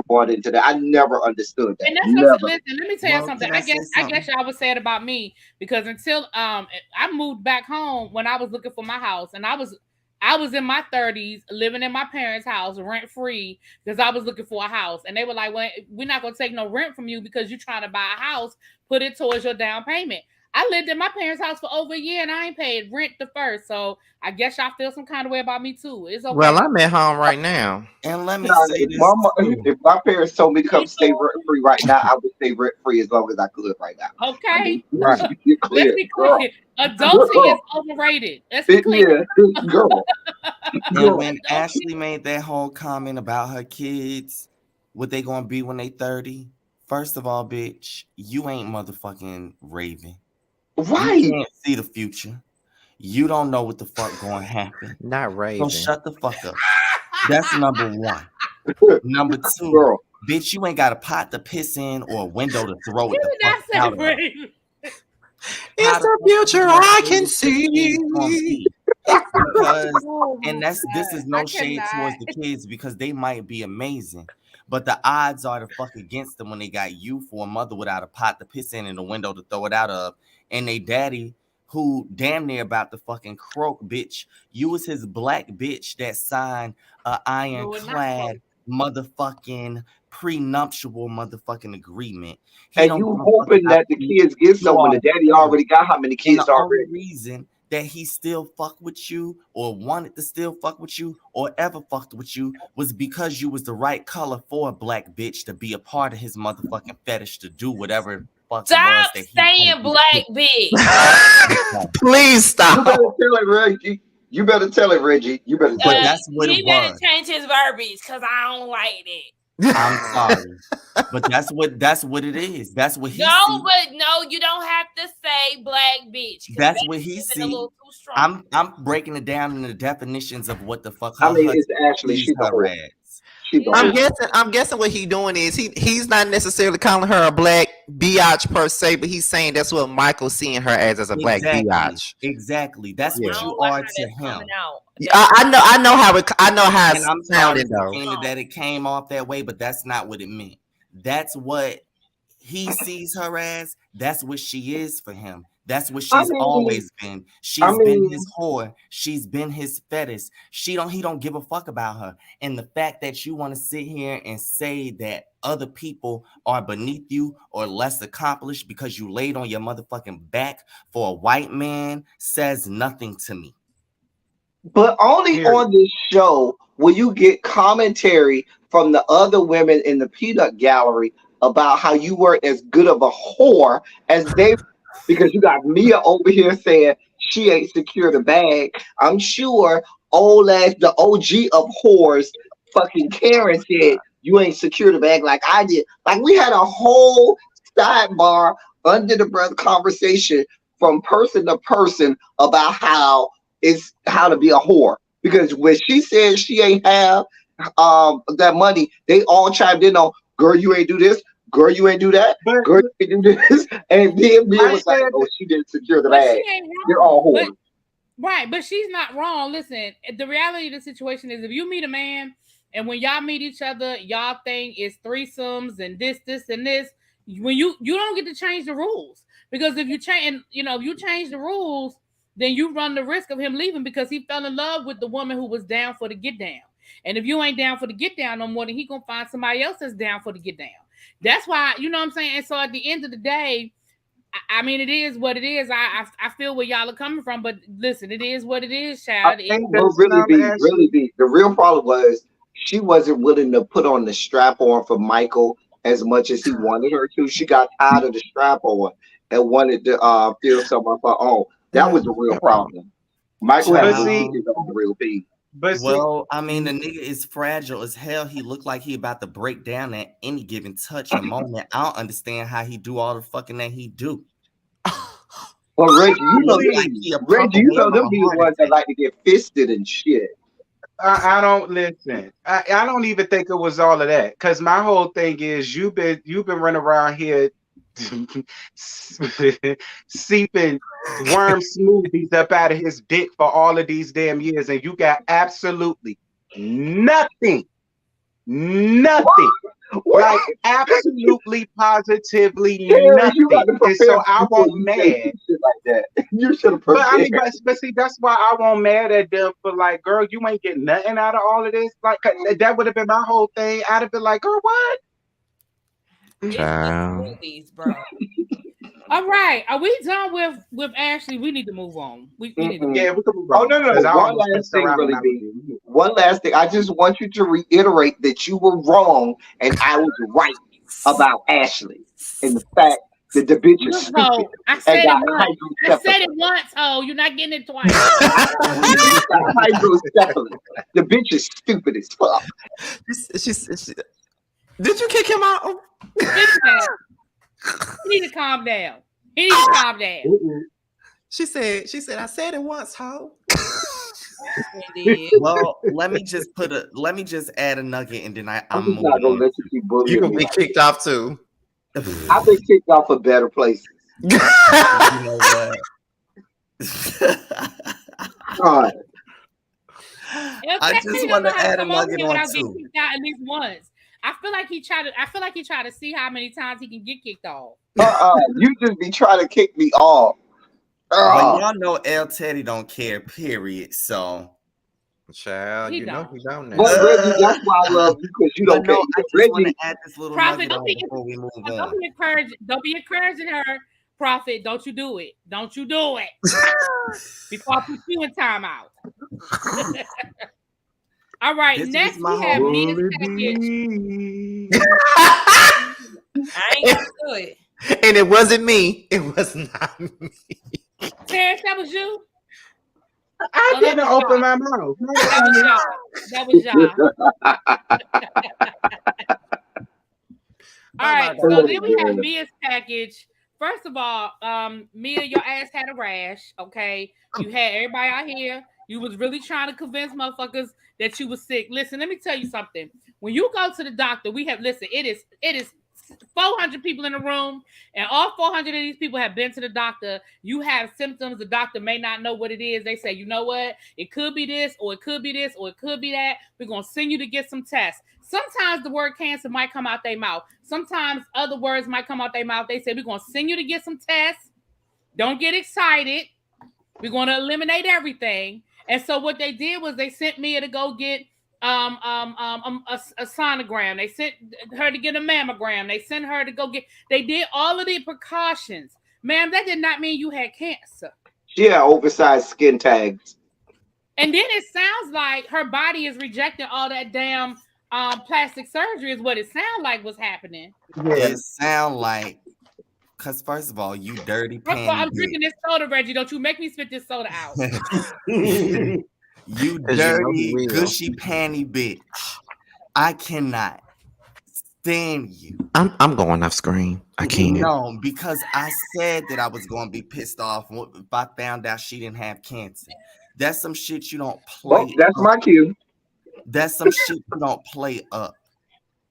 bought into that. I never understood that. And that's listen, let me tell you something. I guess y'all would say it about me, because until I moved back home when I was looking for my house, and I was in my 30s living in my parents' house rent free because I was looking for a house, and they were like, "Well, we're not gonna take no rent from you because you're trying to buy a house. Put it towards your down payment." I lived in my parents' house for over a year and I ain't paid rent the first. So I guess y'all feel some kind of way about me too. It's okay. Well, I'm at home right now. And let me say this. If my parents told me to come stay rent free right now, I would stay rent free as long as I could right now. Okay. Right. Let's be clear. Adulting is overrated. Let's be clear. Yeah, girl. And when Ashley made that whole comment about her kids, what they gonna be when they 30, first of all, bitch, you ain't motherfucking Raven. Right. You can't see the future. You don't know what the fuck going to happen. Not Raven. So shut the fuck up. That's number one. Number two, girl. Bitch, you ain't got a pot to piss in or a window to throw it the fuck out of. It's the future I can see. Because, and this is no shade towards the kids, because they might be amazing, but the odds are to fuck against them when they got you for a mother without a pot to piss in and a window to throw it out of, and they daddy who damn near about to fucking croak, bitch. You was his black bitch that signed a ironclad motherfucking prenuptial motherfucking agreement. And you hoping that the kids get some when the daddy already got how many kids already? The reason that he still fucked with you or wanted to still fuck with you or ever fucked with you was because you was the right color for a black bitch to be a part of his motherfucking fetish to do whatever fuck stop saying black bitch. Please stop. You better tell it, Reggie. You better tell it, Reggie. You better tell it. That's what it was. He better change his verbiage because I don't like it. I'm sorry, but that's what it is. That's what he sees. But no, you don't have to say black bitch. That's what he sees. I'm breaking it down in the definitions of what the fuck. I mean, it's actually she's I'm guessing what he's doing is he's not necessarily calling her a black biatch per se, but he's saying that's what Michael's seeing her as a black biatch. Exactly. That's what you are to him. I know how it's sounding though. That it came off that way, but that's not what it meant. That's what he sees her as. That's what she is for him. That's what she's always been. She's been his whore. She's been his fetish. He don't give a fuck about her. And the fact that you want to sit here and say that other people are beneath you or less accomplished because you laid on your motherfucking back for a white man says nothing to me. But only on this show will you get commentary from the other women in the peanut gallery about how you weren't as good of a whore as they. Because you got Mia over here saying she ain't secure the bag. I'm sure old ass, the OG of whores, fucking Karen said you ain't secure the bag like I did. Like we had a whole sidebar under the breath conversation from person to person about how to be a whore. Because when she said she ain't have that money, they all chimed in on, girl, you ain't do this. Girl, you ain't do that. Girl, you ain't do this. And then Mia was like, oh, she didn't secure the bag. They're all whores. Right, but she's not wrong. Listen, the reality of the situation is if you meet a man and when y'all meet each other, y'all think it's threesomes and this, and this, when you don't get to change the rules. Because if you change the rules, then you run the risk of him leaving because he fell in love with the woman who was down for the get down. And if you ain't down for the get down no more, then he gonna find somebody else that's down for the get down. That's why, you know what I'm saying? And so at the end of the day, I mean, it is what it is. I feel where y'all are coming from, but listen, it is what it is, child. I think really be. The real problem was she wasn't willing to put on the strap on for Michael as much as he wanted her to. She got tired of the strap on and wanted to feel some of her own. That was the real problem. Michael had the real beat. Well, I mean, the nigga is fragile as hell. He looked like he about to break down at any given touch or moment. I don't understand how he do all the fucking that he do. Well, Reggie, you know them be the ones that like to get fisted and shit. I don't listen. I don't even think it was all of that. Cause my whole thing is you've been running around here seeping worm smoothies up out of his dick for all of these damn years, and you got absolutely nothing. Like absolutely positively nothing. And so I won't mad like that. You should have. But I mean, but see, that's why I won't mad at them for like, girl, you ain't getting nothing out of all of this. Like that would have been my whole thing. I'd have been like, girl, what? Movies, bro. All right, are we done with Ashley? We need to move on. We need to we can move on. Oh no! One last thing. I just want you to reiterate that you were wrong and I was right about Ashley and the fact that the bitch is stupid. I said it once. I said it once. Oh, you're not getting it twice. Hydrocephalus. The bitch is stupid as fuck. Did you kick him out? He need to calm down. She said, I said it once, ho. Well, let me just add a nugget and then I'm not gonna let you keep bullying. You're gonna be kicked off too. I've been kicked off of better places. You know what? God. I just want to add a nugget on too. At least once. I feel like he tried to see how many times he can get kicked off. You just be trying to kick me off. But y'all know El Teddy don't care, period. So, child, you know he don't. But Reggie, that's why I love you because you don't care. I just want to add this little Prophet, nugget before we move on. Don't be encouraging her, Prophet. Don't you do it. Before I put you in timeout. All right, next we have Mia's package. I ain't gonna do it. And it wasn't me. It was not me. Terrence, that was you? I didn't open my mouth. That was y'all. All right, so then we have Mia's package. First of all, Mia, your ass had a rash, okay? You had everybody out here. You was really trying to convince motherfuckers that you was sick. Listen, let me tell you something. When you go to the doctor, it is 400 people in the room, and all 400 of these people have been to the doctor. You have symptoms. The doctor may not know what it is. They say, you know what? It could be this, or it could be this, or it could be that. We're going to send you to get some tests. Sometimes the word cancer might come out their mouth. Sometimes other words might come out their mouth. They say, we're going to send you to get some tests. Don't get excited. We're going to eliminate everything. And so what they did was they sent Mia to go get a sonogram. They sent her to get a mammogram. They sent her to go get. They did all of the precautions, ma'am. That did not mean you had cancer. Yeah, oversized skin tags. And then it sounds like her body is rejecting all that damn plastic surgery. Is what it sounds like was happening. Yeah. It sound like. Because first of all, you dirty panty. I'm drinking this soda, Reggie. Don't you make me spit this soda out. You dirty, gushy panty bitch. I cannot stand you. I'm going off screen. I can't. No, because I said that I was going to be pissed off if I found out she didn't have cancer. That's some shit you don't play. Oh, that's my cue. That's some shit you don't play up.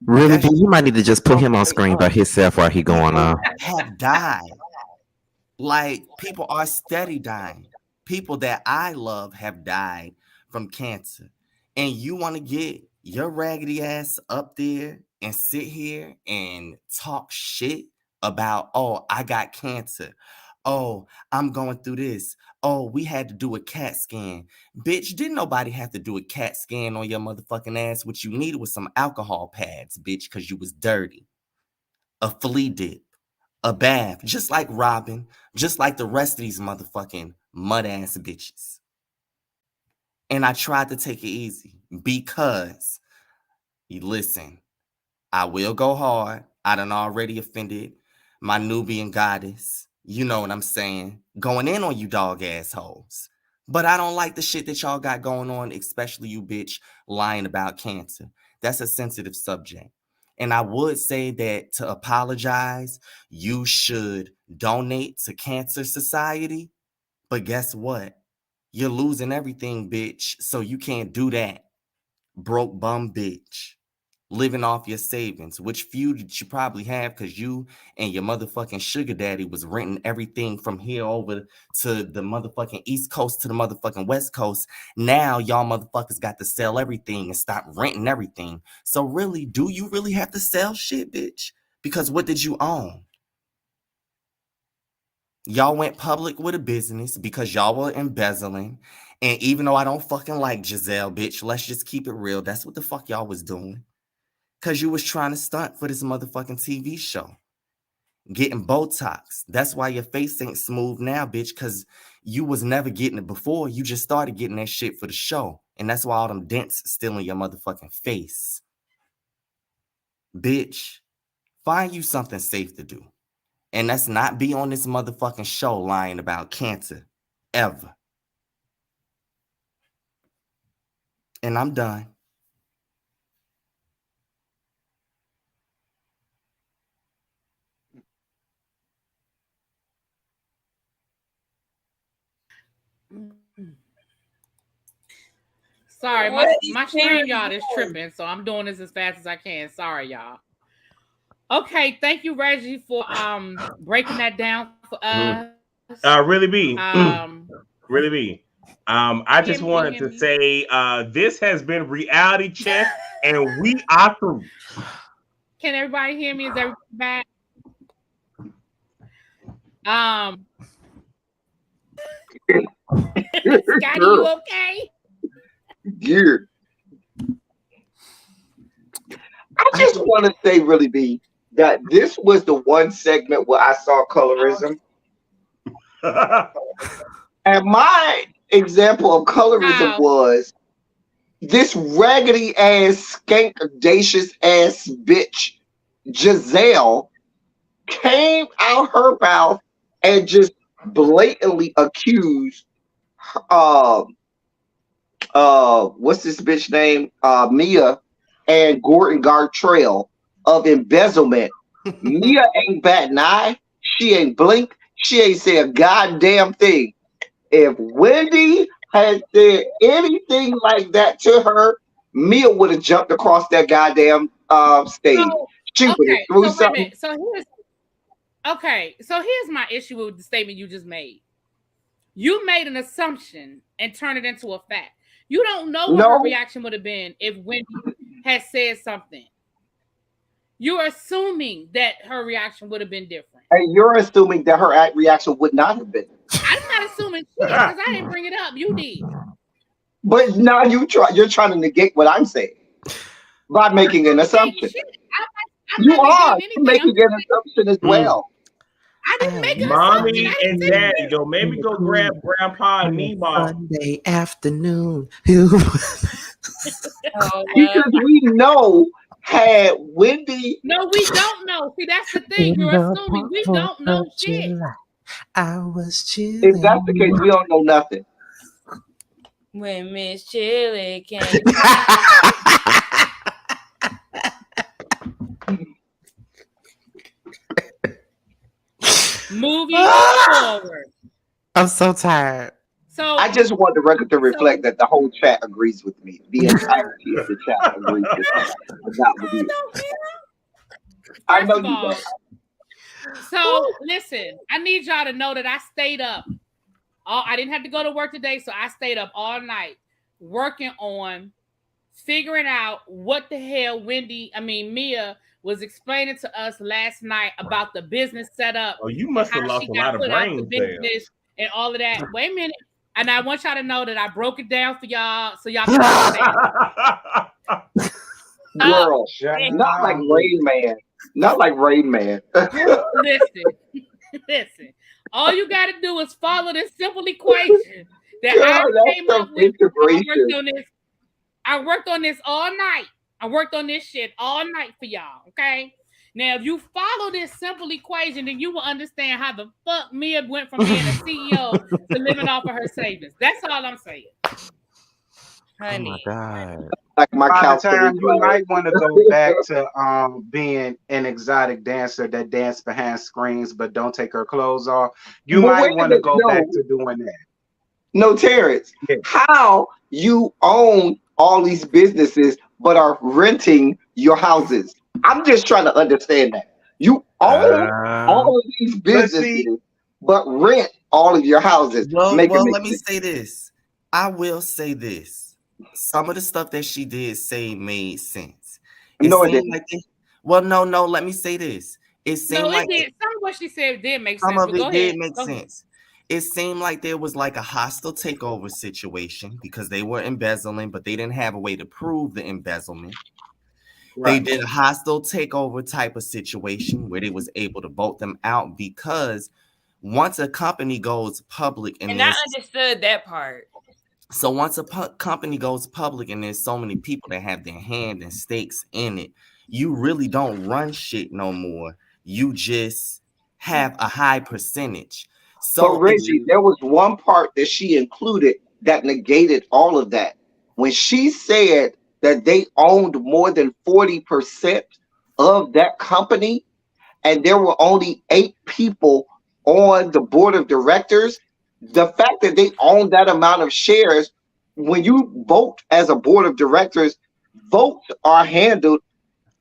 Really, you might need to just put him on screen by himself while he going on. Have died. Like, people are steady dying. People that I love have died from cancer. And you want to get your raggedy ass up there and sit here and talk shit about, oh, I got cancer. Oh, I'm going through this. Oh, we had to do a CAT scan. Bitch, didn't nobody have to do a CAT scan on your motherfucking ass? What you needed was some alcohol pads, bitch, because you was dirty. A flea dip. A bath. Just like Robin. Just like the rest of these motherfucking mud-ass bitches. And I tried to take it easy because, you listen, I will go hard I done already offended my Nubian goddess. You know what I'm saying? Going in on you dog assholes. But I don't like the shit that y'all got going on, especially you bitch lying about cancer. That's a sensitive subject. And I would say that to apologize, you should donate to Cancer Society. But guess what? You're losing everything, bitch. So you can't do that. Broke bum bitch. Living off your savings, which feud did you probably have because you and your motherfucking sugar daddy was renting everything from here over to the motherfucking East Coast to the motherfucking West Coast. Now y'all motherfuckers got to sell everything and stop renting everything. So really, do you really have to sell shit, bitch? Because what did you own? Y'all went public with a business because y'all were embezzling. And even though I don't fucking like Gizelle, bitch, let's just keep it real. That's what the fuck y'all was doing. Because you was trying to stunt for this motherfucking TV show. Getting Botox. That's why your face ain't smooth now, bitch, because you was never getting it before. You just started getting that shit for the show. And that's why all them dents still in your motherfucking face. Bitch, find you something safe to do. And let's not be on this motherfucking show lying about cancer. Ever. And I'm done. Sorry, my stream, y'all, is tripping, so I'm doing this as fast as I can. Sorry, y'all. Okay, thank you, Reggie, for breaking that down for us. Really be. Really be. I just wanted to say this has been Reality Check, and we are through. Can everybody hear me? Is everybody back? Scotty, you okay? Yeah. I just want to say, really, B, that this was the one segment where I saw colorism. And my example of colorism was this raggedy ass, skank, audacious ass bitch, Gizelle, came out her mouth and just blatantly accused what's this bitch name? Mia and Gordon Gartrell of embezzlement. Mia ain't bat an eye. She ain't blink. She ain't say a goddamn thing. If Wendy had said anything like that to her, Mia would have jumped across that goddamn stage. She would have threw something. So here's my issue with the statement you just made. You made an assumption and turned it into a fact. You don't know what her reaction would have been if Wendy had said something. You're assuming that her reaction would have been different. And you're assuming that her reaction would not have been. I'm not assuming shit because I didn't bring it up. You did. But now you're trying to negate what I'm saying by making an assumption. You are making an assumption as well. I didn't make an Mommy assumption. and daddy, though. Maybe go grab Grandpa and Nemo. Sunday afternoon. Because we know had Wendy. No, we don't know. See, that's the thing. You're assuming we don't know shit. I was chilling. If that's the case, we don't know nothing. When Miss Chili came. Moving forward. I'm so tired. So I just want the record to reflect that the whole chat agrees with me. The entirety of the chat agrees with me. I know you don't. So listen, I need y'all to know that I stayed up. I didn't have to go to work today, so I stayed up all night working on figuring out what the hell Mia was explaining to us last night about the business setup. Oh, you must have lost a lot of brain cells and all of that. Wait a minute. And I want y'all to know that I broke it down for y'all so y'all can understand. Girl, not like Rain Man. Not like Rain Man. Listen. All you got to do is follow this simple equation that I came up with. I worked on this all night. I worked on this shit all night for y'all, okay? Now, if you follow this simple equation, then you will understand how the fuck Mia went from being a CEO to living off of her savings. That's all I'm saying. Honey. Oh my God. Like by the time you might want to go back to being an exotic dancer that dance behind screens but don't take her clothes off. You might want to go back to doing that. No, Terrence. Yeah. How you own all these businesses but are renting your houses? I'm just trying to understand that. You own all of these businesses but rent all of your houses. Well, let me say this. I will say this. Some of the stuff that she did say made sense. No, it didn't. No. Let me say this. It seemed like it did. Some of what she said did make sense. Some of it did make sense. It seemed like there was like a hostile takeover situation because they were embezzling, but they didn't have a way to prove the embezzlement. Right. They did a hostile takeover type of situation where they was able to vote them out because once a company goes public and I understood that part. So once a company goes public and there's so many people that have their hand and stakes in it, you really don't run shit no more. You just have a high percentage. So Reggie, there was one part that she included that negated all of that. When she said that they owned more than 40% of that company and there were only 8 people on the board of directors, the fact that they own that amount of shares, when you vote as a board of directors, votes are handled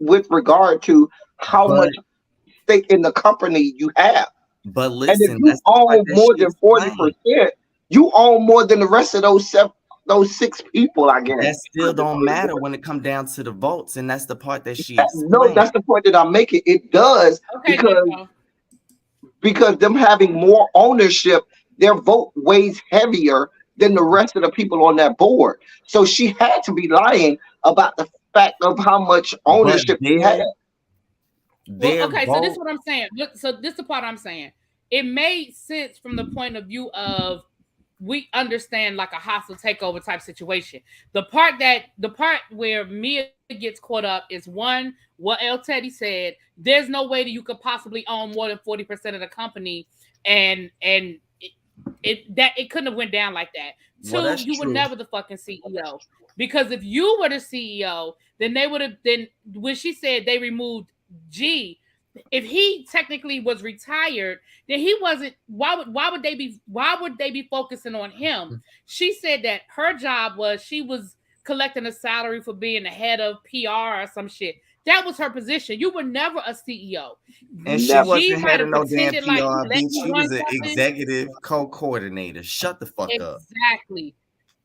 with regard to how much stake in the company you have. But listen, and if you own more than 40%, you own more than the rest of those 6 people, I guess. That still don't matter when it comes down to the votes, and that's the part that she explained. No, that's the point that I'm making. It does because them having more ownership, their vote weighs heavier than the rest of the people on that board. So she had to be lying about the fact of how much ownership they had. Well, okay, so this is what I'm saying. Look, so this is the part I'm saying. It made sense from the point of view of we understand like a hostile takeover type situation. The part where Mia gets caught up is one, what El Teddy said. There's no way that you could possibly own more than 40% of the company, and it couldn't have went down like that. Well, 2, you were never the fucking CEO, because if you were the CEO, then they would have. Then when she said they removed G, if he technically was retired, then he wasn't. Why would they be focusing on him? She said that her job was she was collecting a salary for being the head of PR or some shit. That was her position. You were never a CEO. And she wasn't head of no damn PR. She was an executive co-coordinator. Shut the fuck up. Exactly.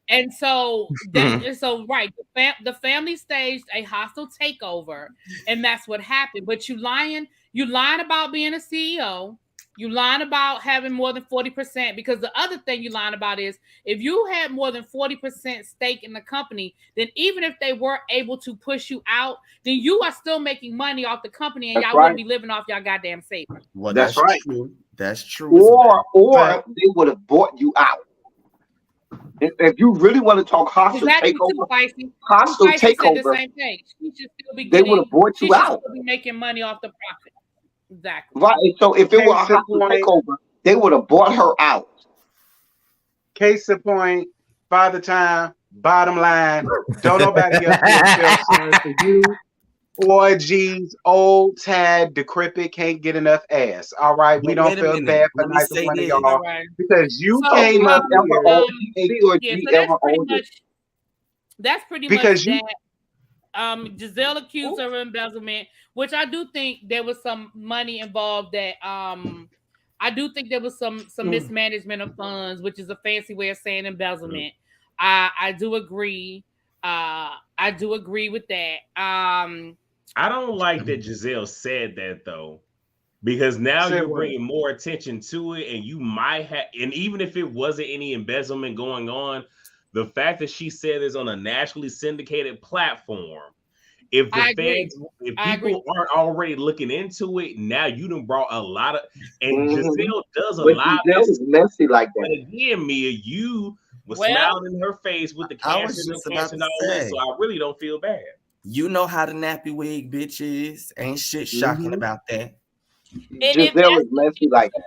And so, right, the family staged a hostile takeover, and that's what happened. But you lying about being a CEO. You lying about having more than 40%, because the other thing you lying about is if you had more than 40% stake in the company, then even if they were able to push you out, then you are still making money off the company, and y'all wouldn't be living off y'all goddamn savings. Well, that's right. True. That's true. Or they would have bought you out. If you really want to talk hostile takeover, said the same thing. She should still be they would have bought you out. Still be making money off the profit. Exactly. Right. So if it were a hostile takeover, they would have bought her out. Case in point, Father Time, bottom line, don't nobody else feel sorry for you or G's old, tad, decrepit, can't get enough ass. All right. We don't feel bad for neither one of y'all because you came up that's pretty much that. Gizelle accused her of embezzlement, which I do think there was some money involved. That I do think there was some mismanagement of funds, which is a fancy way of saying embezzlement. I do agree. I do agree with that. I don't like that Gizelle said that though, because now you're bringing more attention to it, and you might have, and even if it wasn't any embezzlement going on, the fact that she said it's on a nationally syndicated platform, if people aren't already looking into it, now you done brought a lot of, and Gizelle does a lot of this. Messy like that. But again, Mia, you was smiling in her face with the cancer and all that, so I really don't feel bad. You know how the nappy wig bitch is. Ain't shit shocking about that. And Gizelle is messy like that.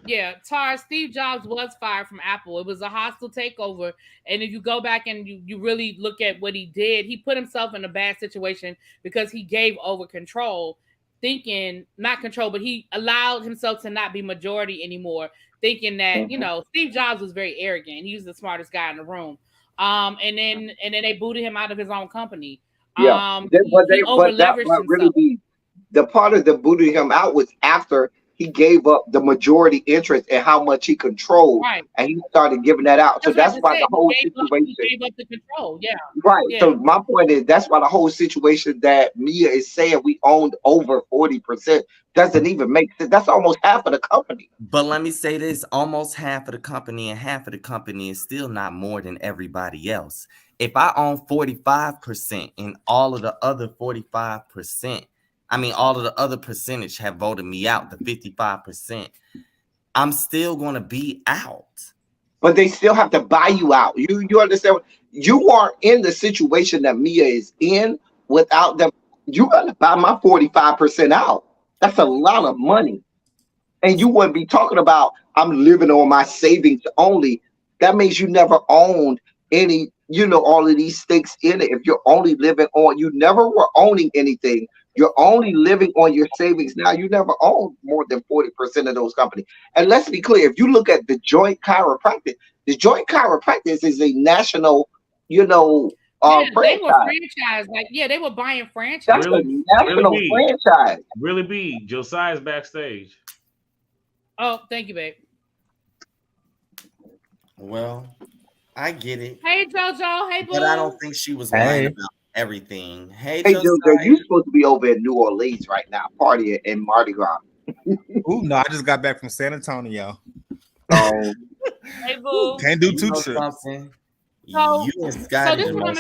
Yeah, Tar, Steve Jobs was fired from Apple. It was a hostile takeover. And if you go back and you really look at what he did, he put himself in a bad situation because he gave over control, not control, but he allowed himself to not be majority anymore, thinking that, Steve Jobs was very arrogant. He was the smartest guy in the room. And then they booted him out of his own company. Yeah, the part of the booting him out was after he gave up the majority interest in how much he controlled, and he started giving that out. So that's why the whole situation. He gave up the control. Yeah. Right. Yeah. So my point is that's why the whole situation that Mia is saying we owned over 40% doesn't even make sense. That's almost half of the company. But let me say this: almost half of the company, and half of the company is still not more than everybody else. If I own 45% and all of the other 45%. All of the other percentage have voted me out, the 55%. I'm still going to be out. But they still have to buy you out. You understand? You are in the situation that Mia is in without them. You got to buy my 45% out. That's a lot of money. And you wouldn't be talking about, I'm living on my savings only. That means you never owned any, all of these stakes in it. If you're only living on, you never were owning anything. You're only living on your savings now. You never owned more than 40% of those companies. And let's be clear, if you look at the Joint Chiropractic is a national, franchise. They were franchised. They were buying franchise. That's a national franchise. Really be. Josiah's backstage. Oh, thank you, babe. Well, I get it. Hey, JoJo. Hey, boo. But I don't think she was lying about everything. Hey, JoJo, you supposed to be over in New Orleans right now, partying in Mardi Gras. Ooh, no, I just got back from San Antonio. Oh, hey, boo. Can't do two trips. So you and Scotty this is what I'm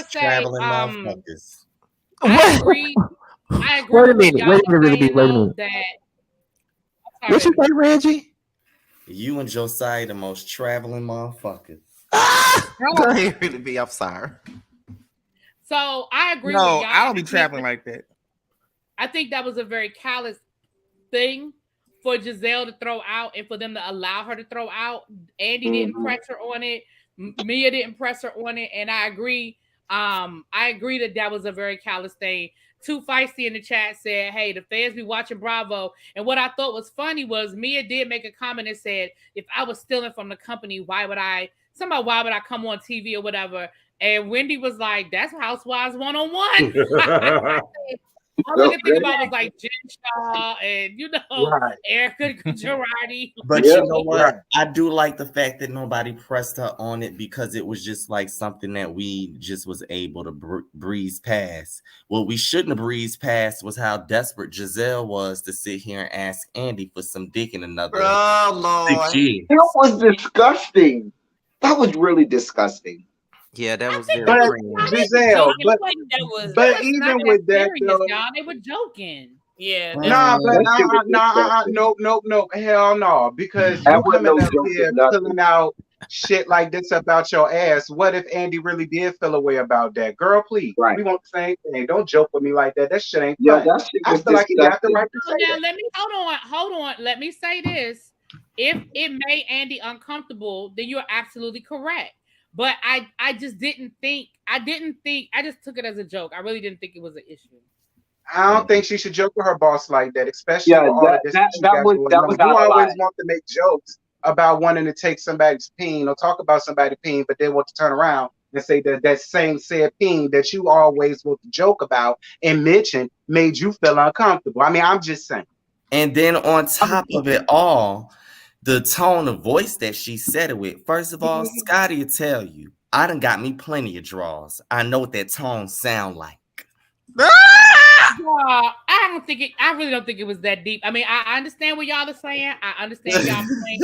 gonna say. I agree. Wait a minute. Wait a minute. What you say, Reggie? You and Josiah, the most traveling motherfuckers. I ain't really be. I'm sorry. So I agree. No, with y'all. I don't be traveling like that. I think that was a very callous thing for Gizelle to throw out and for them to allow her to throw out. Andy didn't press her on it. Mia didn't press her on it, and I agree. I agree that was a very callous thing. Too Feisty in the chat said, "Hey, the fans be watching Bravo." And what I thought was funny was Mia did make a comment and said, "If I was stealing from the company, why would I come on TV or whatever?" And Wendy was like, "That's Housewives 101." All I could think about was like Jen Shaw and Erica Girardi. But you know what? I do like the fact that nobody pressed her on it because it was just like something that we just was able to breeze past. What we shouldn't have breezed past was how desperate Gizelle was to sit here and ask Andy for some dick in another 6 years. It was disgusting. That was really disgusting. Yeah, that was very Gizelle, but even with that, though, y'all, they were joking. Yeah. No, hell no, because you coming up here pulling out shit like this about your ass. What if Andy really did feel a way about that? Girl, please. We want the same thing. Don't joke with me like that. That shit ain't fun. I feel like he got the right to say now, that. let me hold on. Let me say this. If it made Andy uncomfortable, then you're absolutely correct. But I just didn't think, I just took it as a joke. I really didn't think it was an issue. I don't think she should joke with her boss like that, especially with all of this. You always want to make jokes about wanting to take somebody's peen or talk about somebody's peen, but they want to turn around and say that same said peen that you always want to joke about and mention made you feel uncomfortable. I mean, I'm just saying. And then on top of it all, the tone of voice that she said it with. First of all, Scotty will tell you, I done got me plenty of draws. I know what that tone sound like. I really don't think it was that deep. I mean, I understand what y'all are saying. I understand y'all saying.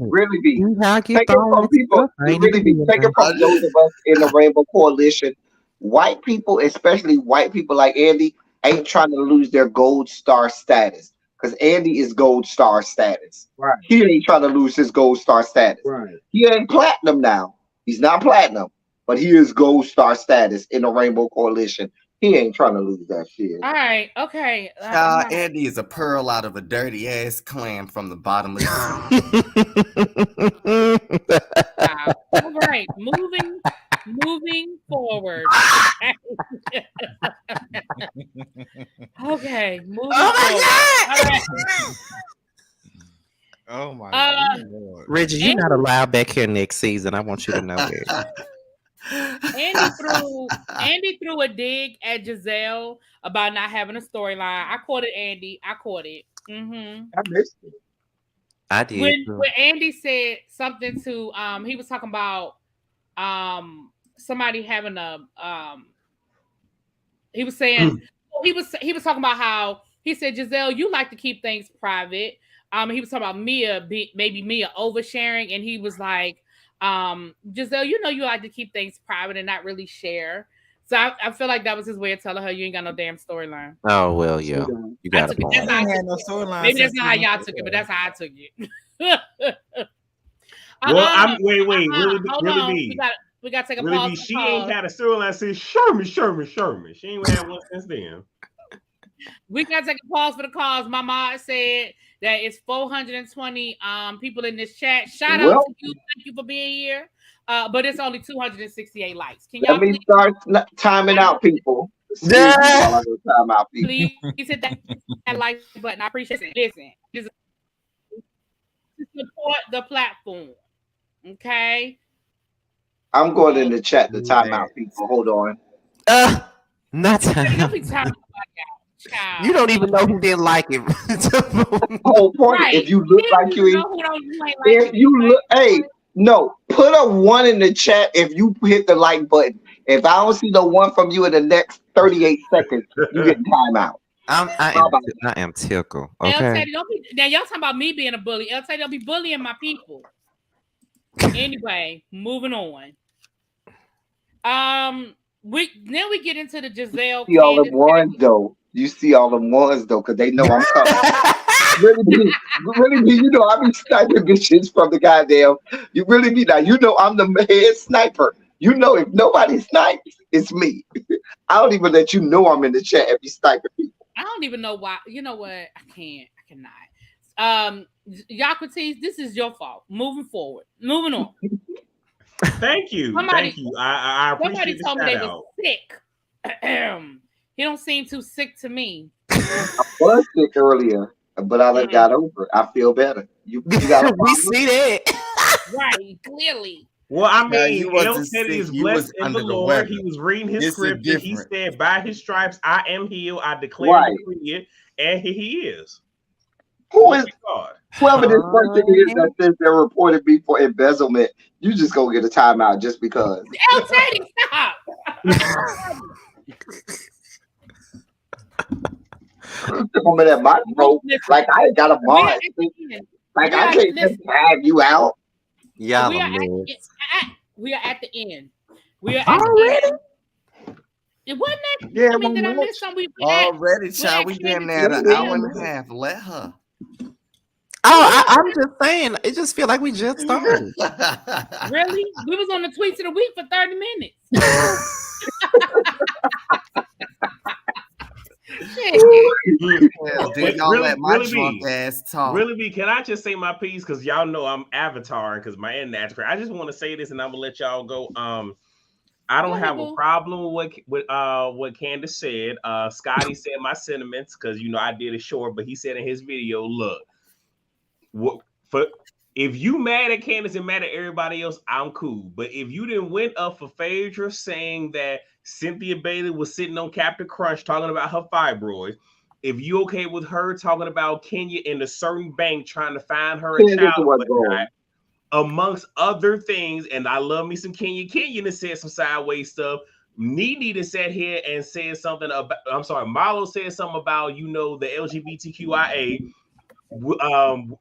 Really be. Take it from people. Really be. Take it from those of us in the Rainbow Coalition. White people, especially white people like Andy, ain't trying to lose their gold star status. because Andy is gold star status. Right. He ain't trying to lose his gold star status. Right. He ain't platinum now. He's not platinum, but he is gold star status in the Rainbow Coalition. He ain't trying to lose that shit. All right, okay. Andy is a pearl out of a dirty ass clam from the bottom of the Wow. All right, moving forward. Okay, moving forward. All right. Oh my God. Reggie, you're not allowed back here next season. I want you to know that. Andy threw a dig at Gizelle about not having a storyline. I caught it, Andy. I caught it. Mm-hmm. I missed it. I did. When Andy said something to he was talking about somebody having a he was saying he was talking about how he said, Gizelle, you like to keep things private. He was talking about maybe Mia oversharing, and he was like, Gizelle, you know you like to keep things private and not really share. So I feel like that was his way of telling her you ain't got no damn storyline. Oh well, yeah, you got it. Maybe that's not how y'all took it, but that's how I took it. Well, wait, really be. We got to take a really pause. Be. She ain't had a storyline since Sherman. She ain't had one since then. We got to take a pause for the cause. My mom said that it's 420 people in this chat. Shout out to you. Thank you for being here. But it's only 268 likes. Can y'all Let me start timing out people. Yeah. Time out people. Please hit that like button. I appreciate it. Listen, to support the platform. Okay. I'm going in the chat to time out people. Hold on. Not time. You don't even know who didn't like it. Whole point. Right. If you look like you put a 1 in the chat if you hit the like button. If I don't see the 1 from you in the next 38 seconds, you get time out. I am tickled. Okay. Now y'all talking about me being a bully. El Teddy don't be bullying my people. Anyway, moving on. We get into the Gizelle. See all the ones though. You see all the ones though, because they know I'm coming. really be, you know, I be sniping bitches from the goddamn. You really be now. You know I'm the head sniper. You know if nobody snipes, it's me. I don't even let you know I'm in the chat if you sniping people. I don't even know why. You know what? I cannot. Yakutis, this is your fault. Moving forward. Moving on. Thank you. Thank you. I appreciate somebody told me they out. was sick. He don't seem too sick to me. I was sick earlier, but I got over it. I feel better. You got we see that. Right, clearly. Well, I mean, he is blessed in the Lord. He was reading his script. He said, by his stripes, I am healed. I declare it, and here he is. Who is God? Whoever this person is that says they're reported me for embezzlement, you just go get a timeout just because. El Teddy, stop. Like I ain't got a mind. Like I can't just tag you out. Yeah, we are at the end. We are at the end. It wasn't that. Yeah, I mean, did I miss something? Already, child. We damn near an hour and a half. Let her. I'm just saying. It just feel like we just started. Really? We was on the tweets of the week for 30 minutes. Really, can I just say my piece? Because y'all know I'm avataring because my internet's crazy. I just want to say this, and I'm gonna let y'all go. I don't have a problem with what Candiace said. Scotty said my sentiments because you know I did it short, but he said in his video, look, if you mad at Candiace and mad at everybody else, I'm cool. But if you didn't went up for Phaedra saying that Cynthia Bailey was sitting on Captain Crunch talking about her fibroids, if you okay with her talking about Kenya in a certain bank trying to find her a child, amongst other things, and I love me some Kenya. Kenya that said some sideways stuff. Nene that sat here and said something about, I'm sorry, Marlo said something about, you know, the LGBTQIA.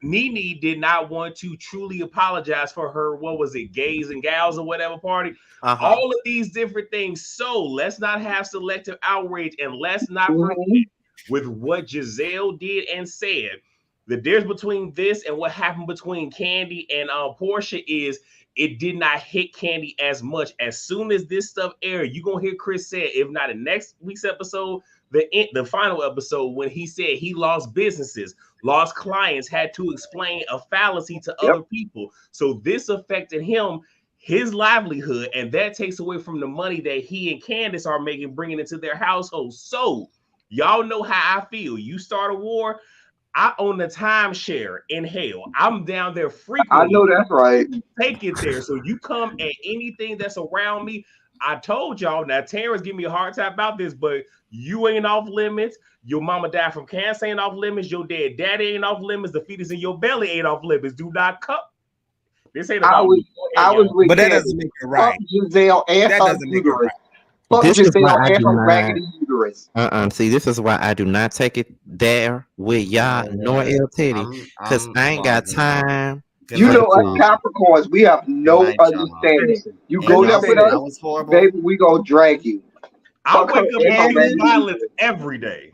Nene did not want to truly apologize for her, what was it, gays and gals or whatever party. All of these different things. So let's not have selective outrage, and let's not forget with what Gizelle did and said. The difference between this and what happened between Kandi and Portia is it did not hit Kandi as much. As soon as this stuff aired, you're going to hear Chris say, if not in next week's episode, the final episode, when he said he lost businesses, lost clients, had to explain a fallacy to other people. So this affected him, his livelihood, and that takes away from the money that he and Candiace are making, bringing into their household. So y'all know how I feel. You start a war, I own the timeshare in hell. I'm down there frequently. I know that's right. Take it there. So you come at anything that's around me. I told y'all. Now Terrence give me a hard time about this, but you ain't off limits. Your mama died from cancer ain't off limits. Your daddy ain't off limits. The fetus in your belly ain't off limits. Do not come. This ain't about me. But that doesn't make it right. Gizelle and that doesn't make it right. This is why I do not. See, this is why I do not take it there with y'all nor L Teddy, because I ain't got time. You know, us Capricorns, we have no understanding. You go there with us, baby, we gonna drag you. I wake up and violence every day.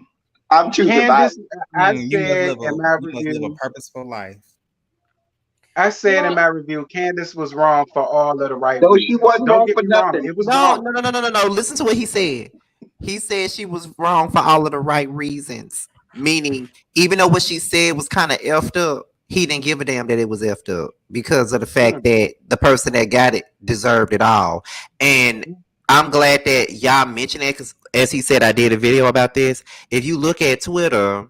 I'm choosing violence. I said in my review, live a purposeful life. I said in my review, Candiace was wrong for all of the right reasons. No, she wasn't wrong for nothing. It was wrong. No. Listen to what he said. He said she was wrong for all of the right reasons. Meaning, even though what she said was kind of effed up, he didn't give a damn that it was effed up because of the fact that the person that got it deserved it all. And I'm glad that y'all mentioned it because, as he said, I did a video about this. If you look at Twitter,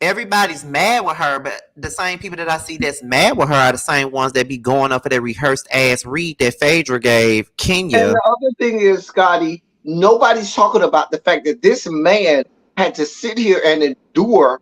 everybody's mad with her, but the same people that I see that's mad with her are the same ones that be going up for that rehearsed ass read that Phaedra gave Kenya. And the other thing is, Scotty, nobody's talking about the fact that this man had to sit here and endure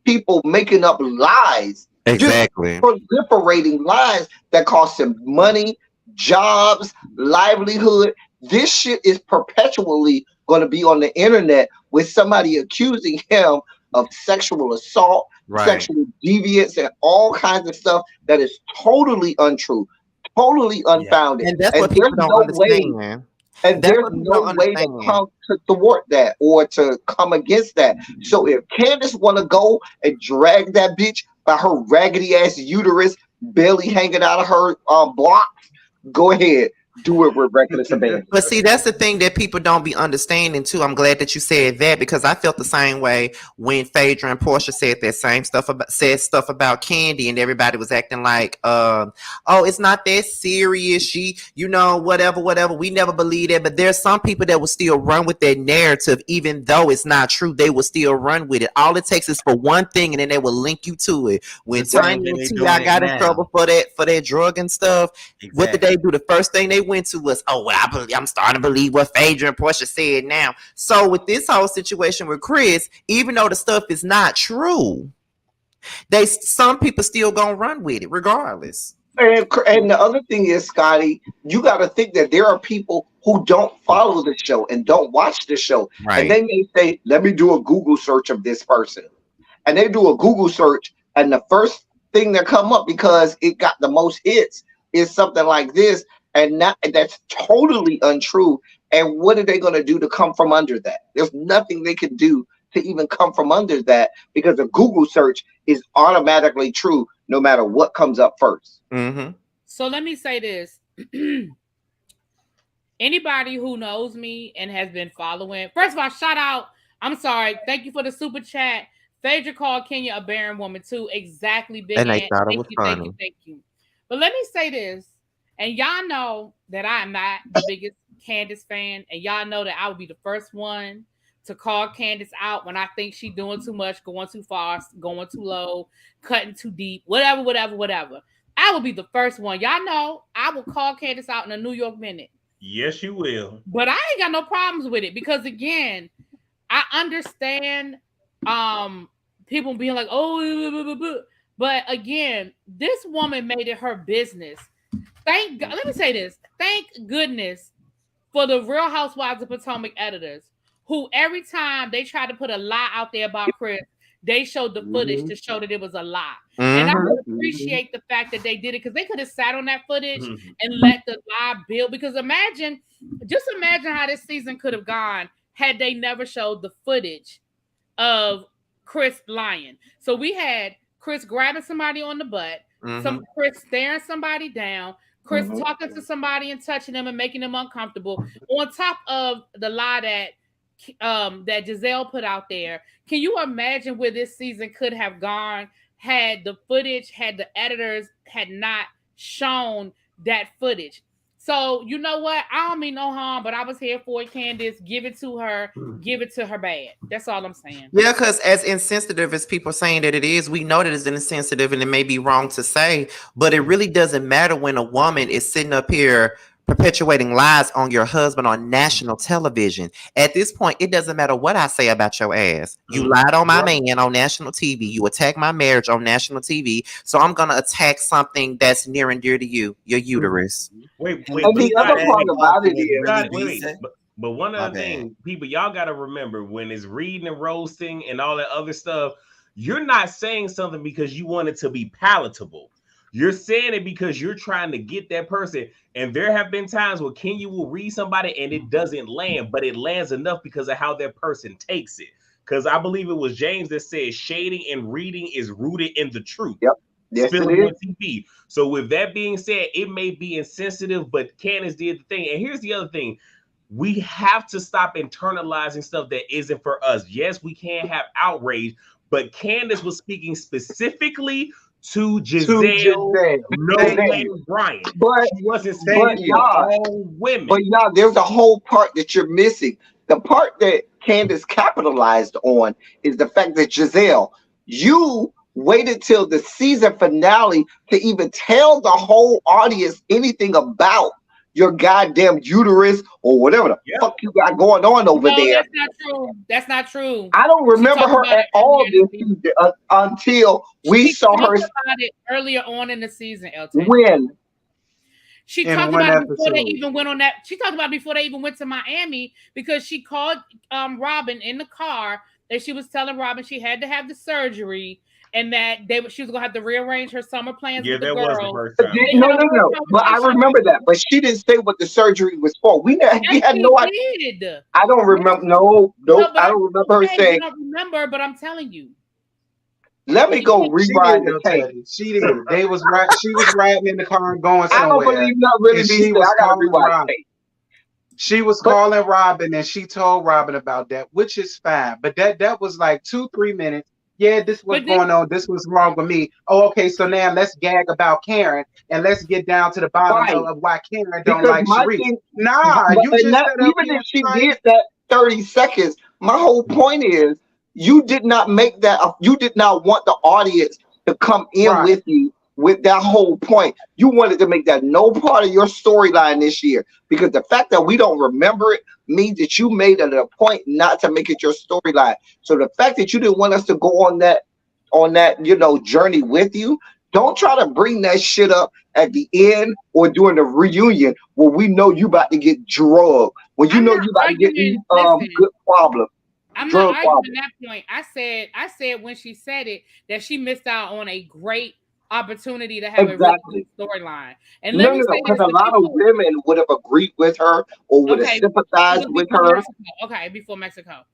people making up lies. Exactly. Just proliferating lies that cost him money, jobs, livelihood. This shit is perpetually going to be on the internet with somebody accusing him of sexual assault, sexual deviance, and all kinds of stuff that is totally untrue, totally unfounded. And that's what people don't understand, man. And there's no way to come to thwart that or to come against that. So if Candiace want to go and drag that bitch by her raggedy ass uterus, belly hanging out of her blocks, go ahead. Do it with reckless abandon. But see, that's the thing that people don't be understanding too. I'm glad that you said that because I felt the same way when Phaedra and Portia said that same stuff about about Kandi, and everybody was acting like, oh, it's not that serious. She, whatever. We never believed it. But there's some people that will still run with that narrative, even though it's not true. They will still run with it. All it takes is for one thing, and then they will link you to it. When Tiny and T.I. got in trouble for that drug and stuff, what did they do? The first thing they went to was, I'm starting to believe what Phaedra and Portia said now. So with this whole situation with Chris, even though the stuff is not true, some people still gonna run with it regardless. And the other thing is, Scotty, you got to think that there are people who don't follow the show and don't watch the show. And they may say, let me do a Google search of this person. And they do a Google search, and the first thing that come up because it got the most hits is something like this. And that's totally untrue. And what are they going to do to come from under that? There's nothing they can do to even come from under that because a Google search is automatically true no matter what comes up first. Mm-hmm. So let me say this. Anybody who knows me and has been following, first of all, shout out. I'm sorry. Thank you for the super chat. Phaedra called Kenya a barren woman too. Exactly. Big and they thought it was funny. Thank you. But let me say this. And y'all know that I am not the biggest Candiace fan. And y'all know that I would be the first one to call Candiace out when I think she's doing too much, going too fast, going too low, cutting too deep, whatever. I will be the first one. Y'all know I will call Candiace out in a New York minute. Yes, you will. But I ain't got no problems with it because, again, I understand people being like, but again, this woman made it her business. Thank God. Let me say this. Thank goodness for the Real Housewives of Potomac editors who every time they try to put a lie out there about Chris, they showed the footage to show that it was a lie. And I would appreciate the fact that they did it because they could have sat on that footage and let the lie build. Because imagine how this season could have gone had they never showed the footage of Chris lying. So we had Chris grabbing somebody on the butt, some Chris staring somebody down, Chris talking to somebody and touching them and making them uncomfortable. On top of the lie that Gizelle put out there. Can you imagine where this season could have gone had the footage, had the editors had not shown that footage? So you know what? I don't mean no harm, but I was here for it, Candiace. Give it to her. Give it to her bad. That's all I'm saying. Yeah, because as insensitive as people saying that it is, we know that it's insensitive and it may be wrong to say, but it really doesn't matter when a woman is sitting up here perpetuating lies on your husband on national television. At this point, it doesn't matter what I say about your ass. You lied on my man on national TV. You attacked my marriage on national TV. So I'm going to attack something that's near and dear to you, your uterus. Wait. And the other part about it is, but one other thing, people, y'all got to remember when it's reading and roasting and all that other stuff, you're not saying something because you want it to be palatable. You're saying it because you're trying to get that person. And there have been times where Kenya will read somebody and it doesn't land, but it lands enough because of how that person takes it. Because I believe it was James that said shading and reading is rooted in the truth. Yep. Yes, it is. TV. So with that being said, it may be insensitive, but Candiace did the thing. And here's the other thing. We have to stop internalizing stuff that isn't for us. Yes, we can have outrage, but Candiace was speaking specifically to Gizelle, no Brian. But she wasn't saying all women. But y'all, there's a whole part that you're missing. The part that Candiace capitalized on is the fact that Gizelle, you waited till the season finale to even tell the whole audience anything about your goddamn uterus or whatever the fuck you got going on over there. That's not true. That's not true. I don't remember her at all this season until we saw her about it earlier on in the season. Elton. When she talked about it before they even went on that. She talked about it before they even went to Miami because she called Robin in the car and she was telling Robin she had to have the surgery. And that she was gonna have to rearrange her summer plans. Yeah, with the that girl. was the first time. No. But I remember that. But she didn't say what the surgery was for. We had no idea. I don't remember. No, I don't remember her saying. I don't remember, but I'm telling you. Let me go rewind the tape. She did. They was right. She was riding in the car and going somewhere. I don't believe not really be. I gotta rewind the tape. She was calling Robin and she told Robin about that, which is fine. But that was like 2-3 minutes. Yeah, this was going on. This was wrong with me. Oh, okay. So now let's gag about Karen and let's get down to the bottom of why Karen don't like Sheree. Even if she did that 30 seconds, my whole point is you did not make that. You did not want the audience to come in with you with that whole point. You wanted to make that no part of your storyline this year because the fact that we don't remember it means that you made it a point not to make it your storyline. So the fact that you didn't want us to go on that journey with you, don't try to bring that shit up at the end or during the reunion where we know you about to get drugged, when you know you about to get good problem. I'm not arguing that point. I said when she said it that she missed out on a great opportunity to have a really storyline. And let me say because a lot of women would have agreed with her or would have sympathized with her. Before Mexico.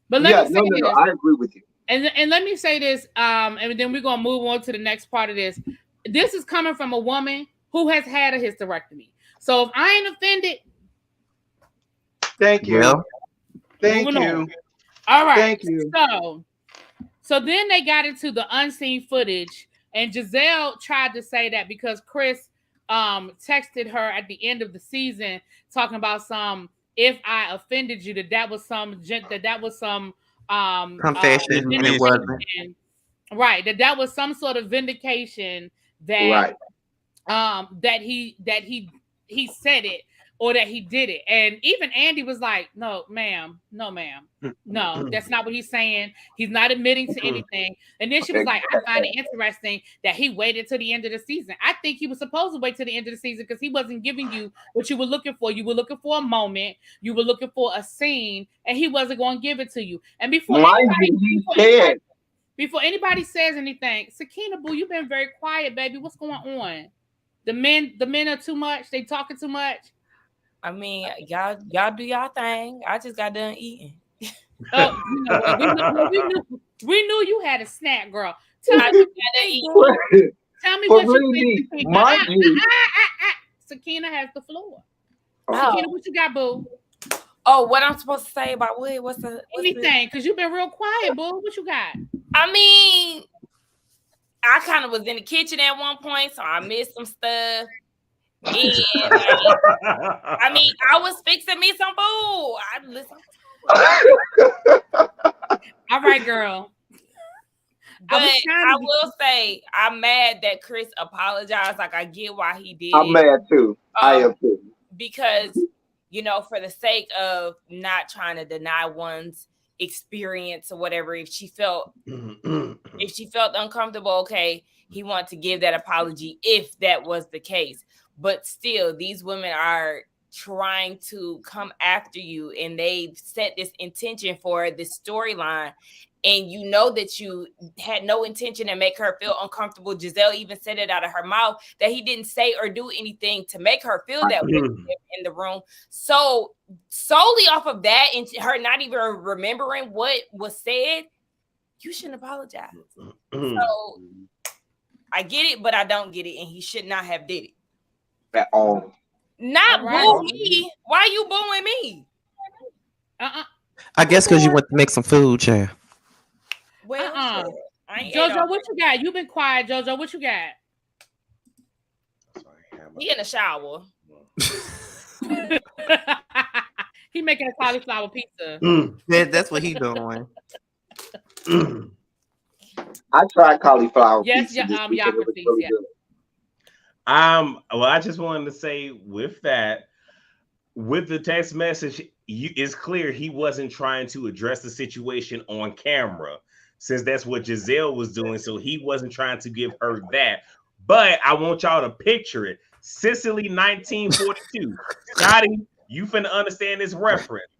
But let me say this. I agree with you. And let me say this, and then we're gonna move on to the next part of this. This is coming from a woman who has had a hysterectomy. So if I ain't offended, thank you. Thank you. All right. Thank you. So then they got into the unseen footage. And Gizelle tried to say that because Chris texted her at the end of the season talking about if I offended you, that was some confession and it wasn't. Right, that was some sort of vindication that that he said it or that he did it. And even Andy was like, no, ma'am. No, that's not what he's saying. He's not admitting to anything. And then she was like, I find it interesting that he waited till the end of the season. I think he was supposed to wait till the end of the season because he wasn't giving you what you were looking for. You were looking for a moment. You were looking for a scene, and he wasn't going to give it to you. And before anybody says anything, Sakina, boo, you've been very quiet, baby. What's going on? The men are too much. They talking too much. I mean, y'all do y'all thing. I just got done eating. Oh, you know what? We knew you had a snack, girl. Tell me what you think. Sakina has the floor. Sakina, what you got, boo? Oh, what I'm supposed to say about what? What's anything? Because you've been real quiet, boo. What you got? I mean, I kind of was in the kitchen at one point, so I missed some stuff. And I mean, I was fixing me some food. All right, girl. But I will say, I'm mad that Chris apologized. Like, I get why he did. I'm mad too. I am too. Because, you know, for the sake of not trying to deny one's experience or whatever, if she felt uncomfortable, okay, he wanted to give that apology if that was the case. But still, these women are trying to come after you, and they've set this intention for this storyline, and you know that you had no intention to make her feel uncomfortable. Gizelle even said it out of her mouth that he didn't say or do anything to make her feel that way in the room. So solely off of that and her not even remembering what was said, you shouldn't apologize. So I get it, but I don't get it, and he should not have did it. At all. Not boo me. Why you booing me? I guess because you went to make some food, yeah. Well, Jojo, what you got? You've been quiet, Jojo. What you got? He in the shower. He making a cauliflower pizza. That's what he doing. I tried cauliflower pizza. Yes, yeah. Well, I just wanted to say with that, with the text message, it's clear he wasn't trying to address the situation on camera, since that's what Gizelle was doing. So he wasn't trying to give her that. But I want y'all to picture it. Sicily 1942. Scotty, you finna understand this reference.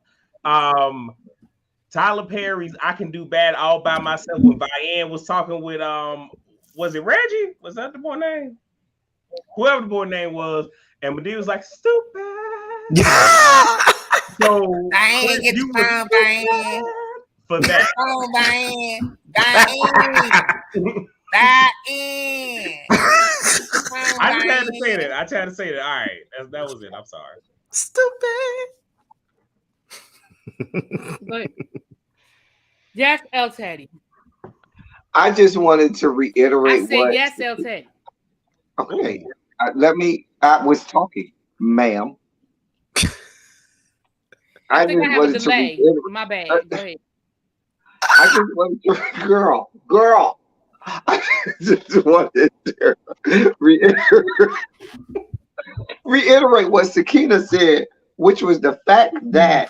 Tyler Perry's I Can Do Bad All By Myself when Vianne was talking with was it Reggie? Was that the boy name? Whoever the boy name was, and Medea was like, stupid. So you were for that. Oh, Diane. I just had to say that. All right. That was it. I'm sorry. Stupid. But yes, El Teddy. I just wanted to reiterate. I said yes, El Teddy. Okay, I was talking, ma'am. I think I have a delay. My bad. Go ahead. I just wanted to, girl. I just wanted to reiterate what Sakina said, which was the fact that,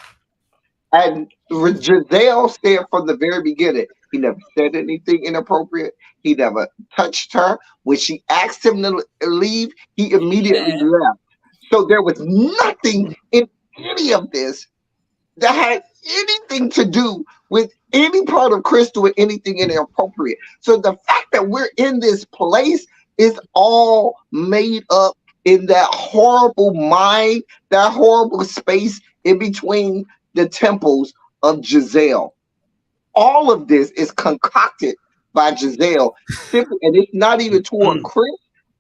and Gizelle said from the very beginning, he never said anything inappropriate. He never touched her. When she asked him to leave, he immediately left. So there was nothing in any of this that had anything to do with any part of Crystal or anything inappropriate. So the fact that we're in this place is all made up in that horrible mind, that horrible space in between the temples of Gizelle. All of this is concocted by Gizelle, simply, and it's not even toward Chris.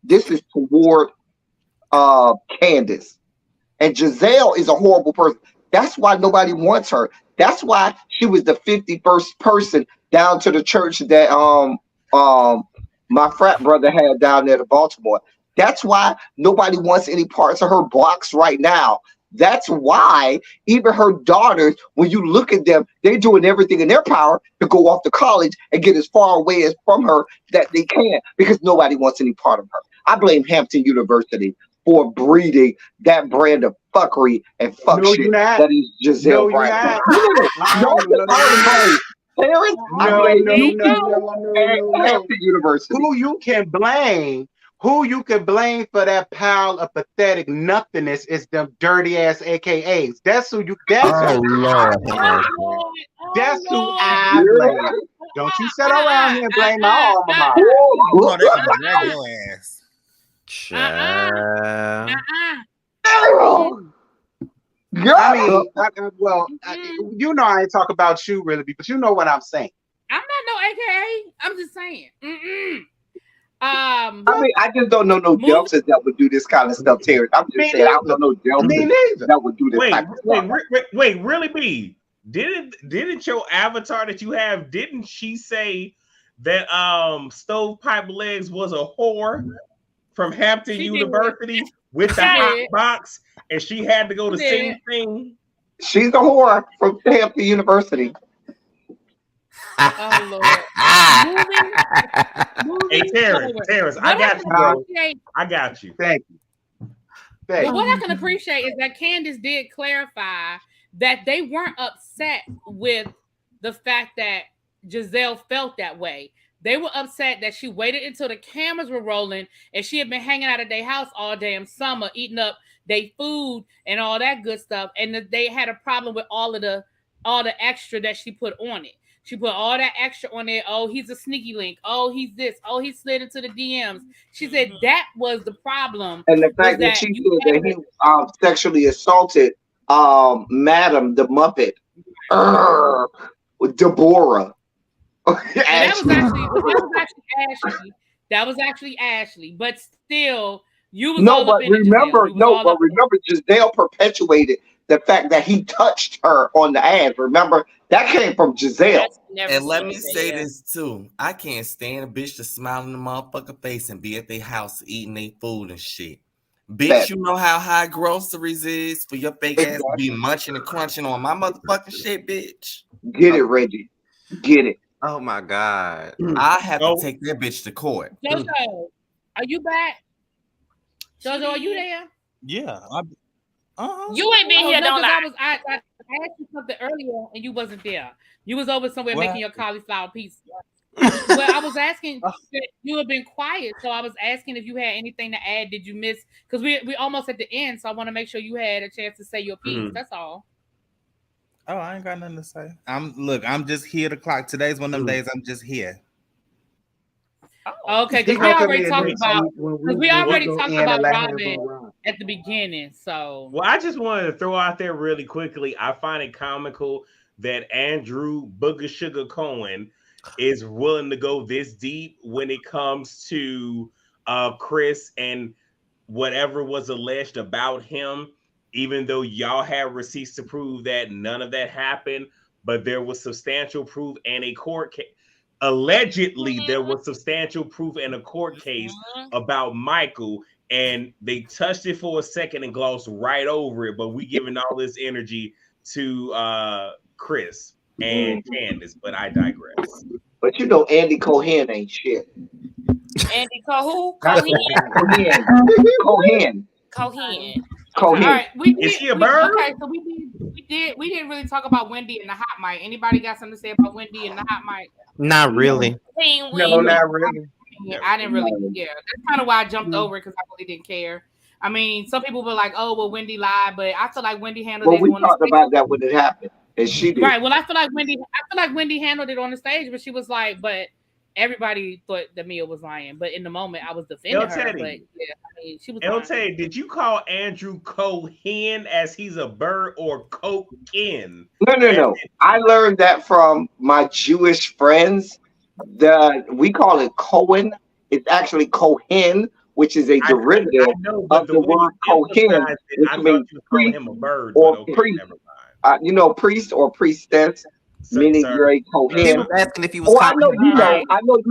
This is toward Candiace. And Gizelle is a horrible person. That's why nobody wants her. That's why she was the 51st person down to the church that my frat brother had down there in Baltimore. That's why nobody wants any parts of her blocks right now. That's why even her daughters, when you look at them, they're doing everything in their power to go off to college and get as far away as from her that they can, because nobody wants any part of her. I blame Hampton University for breeding that brand of fuckery and fuck shit that is Gizelle Bryant. Who you can blame for that pile of pathetic nothingness is them dirty ass AKAs. That's who you. That's who I blame. Don't you sit around here and blame my alma mater. Oh, they can drag your ass. I mean, you know, I ain't talk about you really, but you know what I'm saying. I'm not no AKA. I'm just saying. I mean, I just don't know no Deltas that would do this kind of stuff, Terrence. I'm just saying, I don't know no Deltas that would do this type of stuff. Wait, really, B? Didn't your avatar that you have? Didn't she say that Stovepipe Legs was a whore from Hampton University with the hot box, and she had to go to Sing Sing? She's a whore from Hampton University. Oh Lord. Hey Terrence, I got you, bro. I got you. Thank you. But what I can appreciate is that Candiace did clarify that they weren't upset with the fact that Gizelle felt that way. They were upset that she waited until the cameras were rolling and she had been hanging out at their house all damn summer, eating up their food and all that good stuff. And that they had a problem with all the extra that she put on it. She put all that extra on there. Oh, he's a sneaky link. Oh, he's this. Oh, he slid into the DMs. She said that was the problem. And the fact that she said that he sexually assaulted Madam the Muppet, Deborah. That was actually Ashley. But still, you was remember, Gizelle perpetuated the fact that he touched her on the ass. Remember, that came from Gizelle. And let me say this too. I can't stand a bitch to smile in the motherfucker face and be at their house eating their food and shit. Bitch, you know how high groceries is for your fake ass to be munching and crunching on my motherfucking shit, bitch. Get it, Reggie. Get it. Oh my God. I have to take that bitch to court. Jojo, are you back? Jojo, are you there? Yeah. You ain't been here, don't lie. I asked you something earlier and you wasn't there. You was over somewhere making your cauliflower pizza. Well, I was asking, you have been quiet, so I was asking if you had anything to add. Did you miss? Because we almost at the end, so I want to make sure you had a chance to say your piece. That's all. Oh, I ain't got nothing to say. I'm just here to clock. Today's one of them days I'm just here. Okay, because we already talked about Robin at the beginning. So, well, I just wanted to throw out there really quickly. I find it comical that Andrew Booger Sugar Cohen is willing to go this deep when it comes to Chris and whatever was alleged about him, even though y'all have receipts to prove that none of that happened, but there was substantial proof and a court case. Allegedly, there was substantial proof in a court case about Michael, and they touched it for a second and glossed right over it, but we giving all this energy to Chris and Candiace, but I digress. But you know, Andy Cohen ain't shit. Andy who? Cohen. All right, is he a bird? Okay, so we didn't really talk about Wendy and the hot mic. Anybody got something to say about Wendy and the hot mic? Not really. No, not really. I didn't really care. That's kind of why I jumped over it, because I really didn't care. I mean, some people were like, "Oh, well, Wendy lied," but I feel like Wendy handled it. We talked about that when it happened, and she did. Right. Well, I feel like Wendy handled it on the stage, but she was like, "But everybody thought that Mia was lying." But in the moment, I was defending her. But yeah, I mean, she was. LT, did you call Andrew Cohen as he's a bird or Cohen? No. I learned that from my Jewish friends. We call it Cohen. It's actually Cohen, which is a derivative of the word Cohen, which means priest or priest. Priest or priestess, meaning you're a Cohen. He was asking if he was. I know you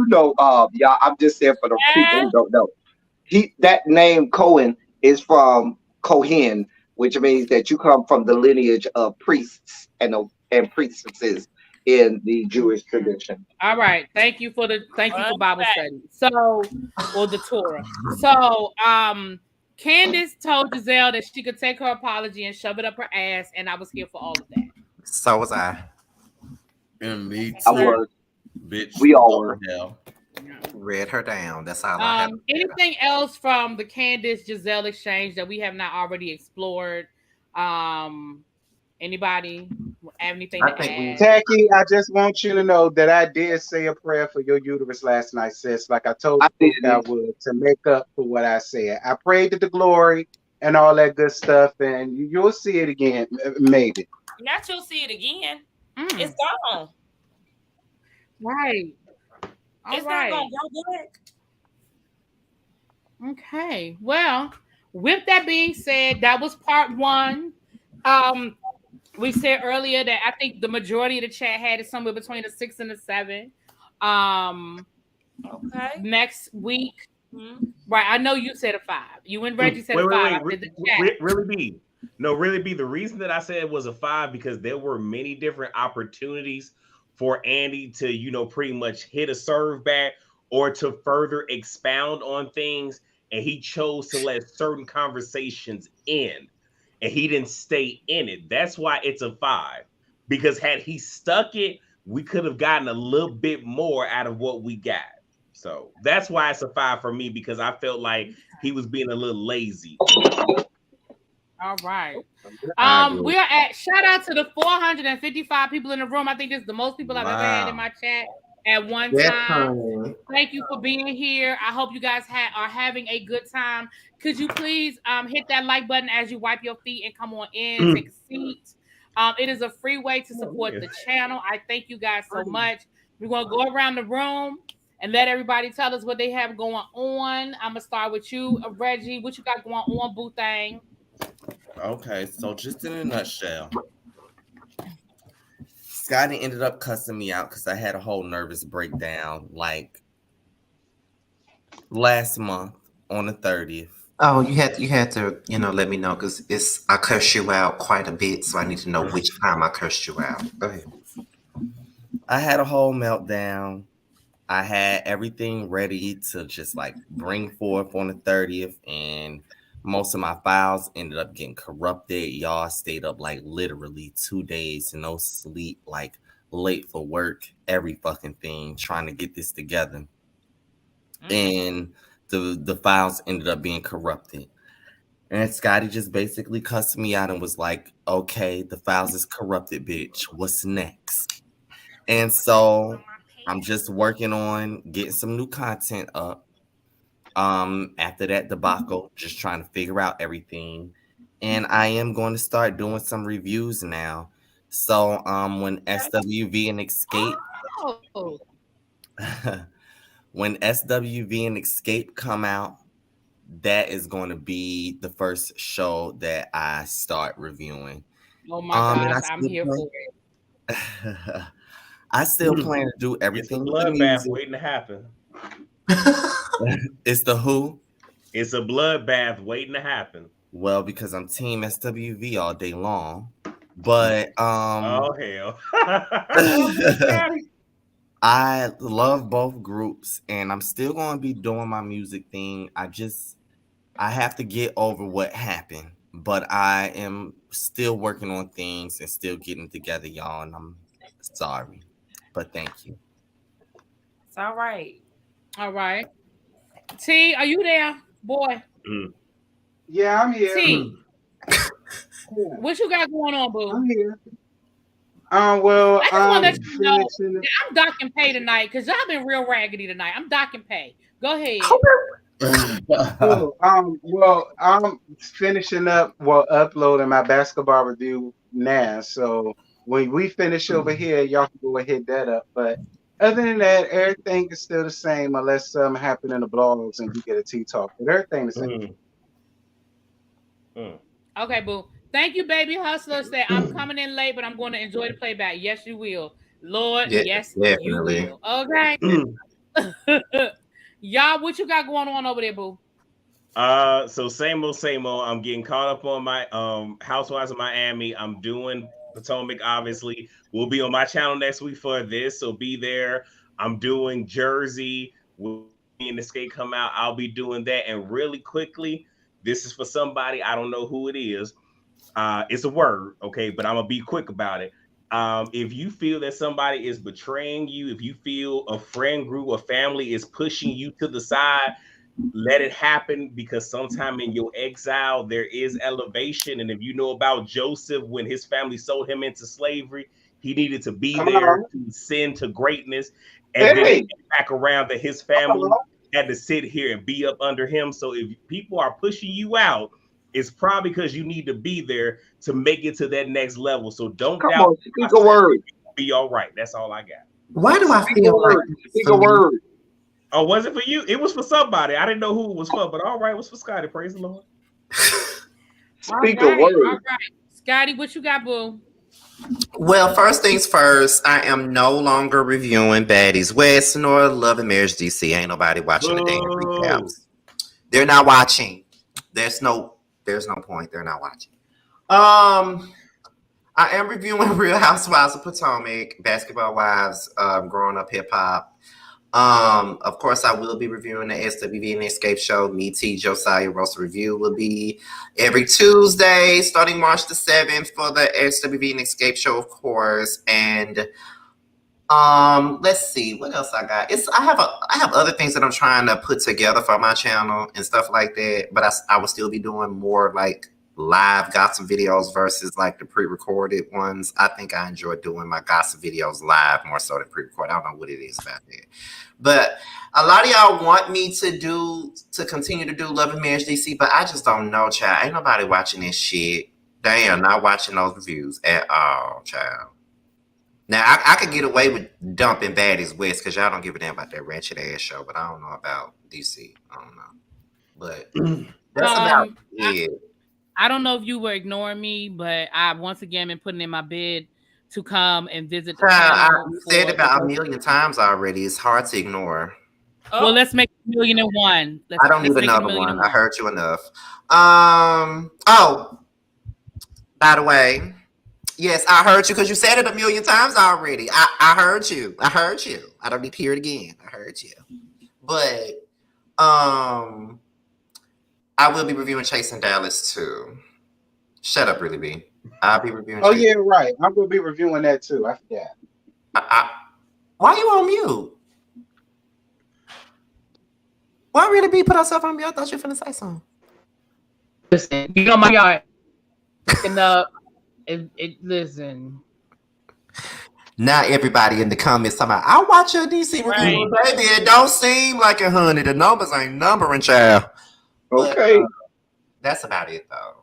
know. Yeah, I'm just saying for the people who don't know. That name Cohen is from Cohen, which means that you come from the lineage of priests and priestesses in the Jewish tradition. All right. Thank you for Bible study. So, or the Torah. So, Candiace told Gizelle that she could take her apology and shove it up her ass, and I was here for all of that. So was I. And me too. I was. Bitch. We all were. Read her down. That's all I have. Anything else from the Candiace Gizelle exchange that we have not already explored? Anybody have anything to add? Tacky, I just want you to know that I did say a prayer for your uterus last night, sis. Like I told you I would, to make up for what I said. I prayed to the glory and all that good stuff, and you'll see it again, maybe. Not you'll see it again. It's gone. Right. It's not gonna go back. Okay. Well, with that being said, that was part one. We said earlier that I think the majority of the chat had it somewhere between a 6 and a 7. Okay. Next week, right? I know you said a 5. You and Reggie said a 5. Really be the reason that I said it was a 5 because there were many different opportunities for Andy to, pretty much hit a serve back or to further expound on things, and he chose to let certain conversations end, and he didn't stay in it. That's why it's a 5. Because had he stuck it, we could have gotten a little bit more out of what we got. So that's why it's a 5 for me, because I felt like he was being a little lazy. All right. We are at shout out to the 455 people in the room. I think this is the most people I've ever had in my chat at one time. Thank you for being here. I hope you guys are having a good time. Could you please hit that like button as you wipe your feet and come on in, take a seat. It is a free way to support the channel. I thank you guys so much. We're going to go around the room and let everybody tell us what they have going on. I'm going to start with you, Reggie. What you got going on, boo thing? Okay, so just in a nutshell, Scotty ended up cussing me out because I had a whole nervous breakdown like last month on the 30th. Oh, you had to, let me know because I cursed you out quite a bit, so I need to know which time I cursed you out. Go ahead. I had a whole meltdown. I had everything ready to just like bring forth on the 30th, and most of my files ended up getting corrupted. Y'all stayed up like literally 2 days, no sleep, like late for work, every fucking thing, trying to get this together. And the files ended up being corrupted. And Scotty just basically cussed me out and was like, okay, the files is corrupted, bitch. What's next? And so I'm just working on getting some new content up. After that debacle, just trying to figure out everything. And I am going to start doing some reviews now. So when SWV and Escape when SWV and Escape come out, that is going to be the first show that I start reviewing. Oh my gosh, I'm here for it. I still plan to do everything. It's a bloodbath waiting to happen. It's the who? It's a bloodbath waiting to happen. Well, because I'm team SWV all day long. But oh hell. I love both groups, and I'm still going to be doing my music thing. I have to get over what happened, but I am still working on things and still getting together, y'all, and I'm sorry, but thank you. It's all right. All right. T, are you there, boy? Yeah, I'm here. T, what you got going on, boo? I'm here. Well, I just want to let you know that I'm docking pay tonight because y'all been real raggedy tonight. I'm docking pay. Go ahead. Well, I'm finishing up, uploading my basketball review now. So when we finish over here, y'all can go and hit that up. But other than that, everything is still the same unless something happen in the blogs and we get a tea talk. But everything is the same. Okay, boo. Thank you, baby hustlers. That I'm coming in late, but I'm going to enjoy the playback. Yes, you will, Lord. Yes, definitely. You will. Okay. Y'all, what you got going on over there, boo? So same old. I'm getting caught up on my Housewives of Miami. I'm doing Potomac. Obviously, we'll be on my channel next week for this, so be there. I'm doing Jersey. When Escape come out, I'll be doing that. And really quickly, this is for somebody, I don't know who it is. It's a word, okay, but I'm gonna be quick about it. If you feel that somebody is betraying you, if you feel a friend group or family is pushing you to the side, let it happen, because sometime in your exile there is elevation. And if you know about Joseph, when his family sold him into slavery, he needed to be there to ascend to greatness, and then back around that his family had to sit here and be up under him. So if people are pushing you out, it's probably because you need to be there to make it to that next level. So don't Come doubt. on, speak a word. Be all right. That's all I got. Why do I Speak a feel like word. Speak a word. Oh, was it for you? It was for somebody. I didn't know who it was for, but all right, it was for Scotty. Praise the Lord. Speak a word. All right. Scotty, what you got, boo? Well, first things first, I am no longer reviewing Baddies West nor Love and Marriage DC. Ain't nobody watching the damn recaps. They're not watching. There's no point. They're not watching. I am reviewing Real Housewives of Potomac, Basketball Wives, Growing Up Hip Hop. Of course, I will be reviewing the SWV and Escape show. Me, T, Josiah Roast Review will be every Tuesday, starting March the 7th for the SWV and Escape show, of course. And let's see what else I got. I have other things that I'm trying to put together for my channel and stuff like that. But I will still be doing more like live gossip videos versus like the pre-recorded ones. I think I enjoy doing my gossip videos live more so than pre-recorded. I don't know what it is about that. But a lot of y'all want me to continue to do Love and Marriage DC, but I just don't know, child. Ain't nobody watching this shit. They are not watching those reviews at all, child. Now, I could get away with dumping Baddies West because y'all don't give a damn about that ratchet ass show, but I don't know about DC. I don't know. But that's about it. I don't know if you were ignoring me, but I once again been putting in my bid to come and visit the channel. I said it about a million times already. It's hard to ignore. Oh. Well, let's make 1,000,001. I don't need another one. I heard you enough. Oh, by the way, yes, I heard you because you said it a million times already. I heard you. I heard you. I don't need to hear it again. I heard you. But I will be reviewing Chasing Dallas too. Shut up, Really B. I'll be reviewing. Oh, yeah, right. I will be reviewing that too. I forgot. Why you on mute? Why Really B put herself on mute? I thought you were finna say something. Listen, you know my yard. Listen. Now everybody in the comments talking about, I watch your DC review, baby. It don't seem like it, honey. The numbers ain't numbering, child. Okay. But, that's about it, though.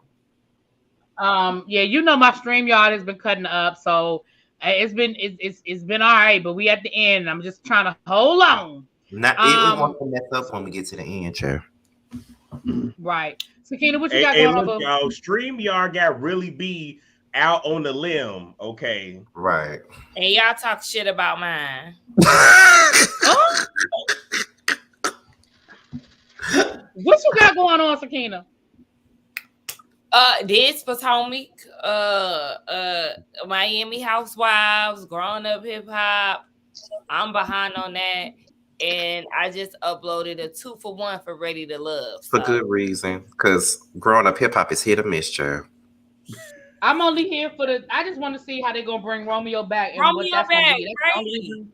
Yeah, you know my StreamYard has been cutting up, so it's been all right. But we at the end. I'm just trying to hold on. Not it won't mess up when we get to the end, chair. Right. Sakina, what you got going on? Y'all, StreamYard got Really B out on the limb. Okay. Right. And y'all talk shit about mine. What you got going on, Sakina? This Potomac, Miami Housewives, Growing Up Hip Hop. I'm behind on that. And I just uploaded a 2-for-1 for Ready to Love. For good reason. Because Growing Up Hip Hop is hit or miss, child. I'm only here for I just want to see how they're going to bring Romeo back. And Romeo what that's back, crazy.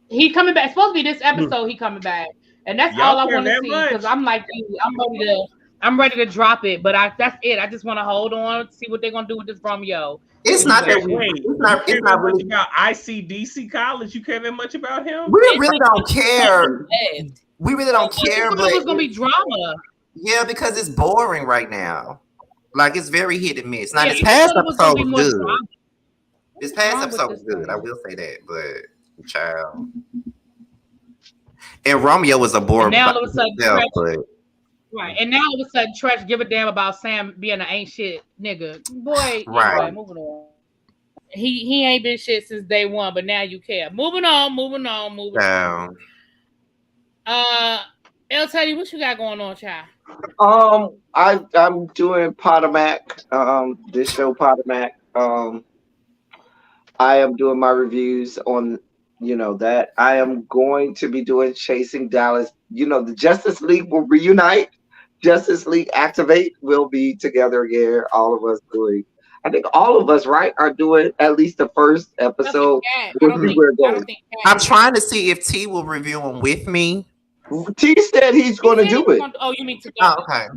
He coming back. It's supposed to be this episode, he coming back. And that's all I want to see. Because I'm like you. I'm ready to drop it. But that's it. I just want to hold on, see what they're going to do with this Romeo. It's not that it's not really about ICDC College. You care that much about him? We really don't care. We really don't care. But it's gonna be drama. Yeah, because it's boring right now. Like it's very hit and miss. Now this past episode was good. This past episode was good. I will say that, but child. And Romeo was a boring. Now all of a sudden, right, and now all of a sudden, Tresh give a damn about Sam being an ain't shit nigga. Boy, right. Anyway, moving on. He ain't been shit since day one, but now you care. Moving on. El Teddy, what you got going on, child? I'm doing Potomac. This show Potomac. I am doing my reviews on, that. I am going to be doing Chasing Dallas. The Justice League will reunite. Justice League Activate will be together again. All of us doing. I think all of us, right, are doing at least the first episode. I'm trying to see if T will review them with me. T said he's going to do it. Oh, you mean to go? Oh, okay.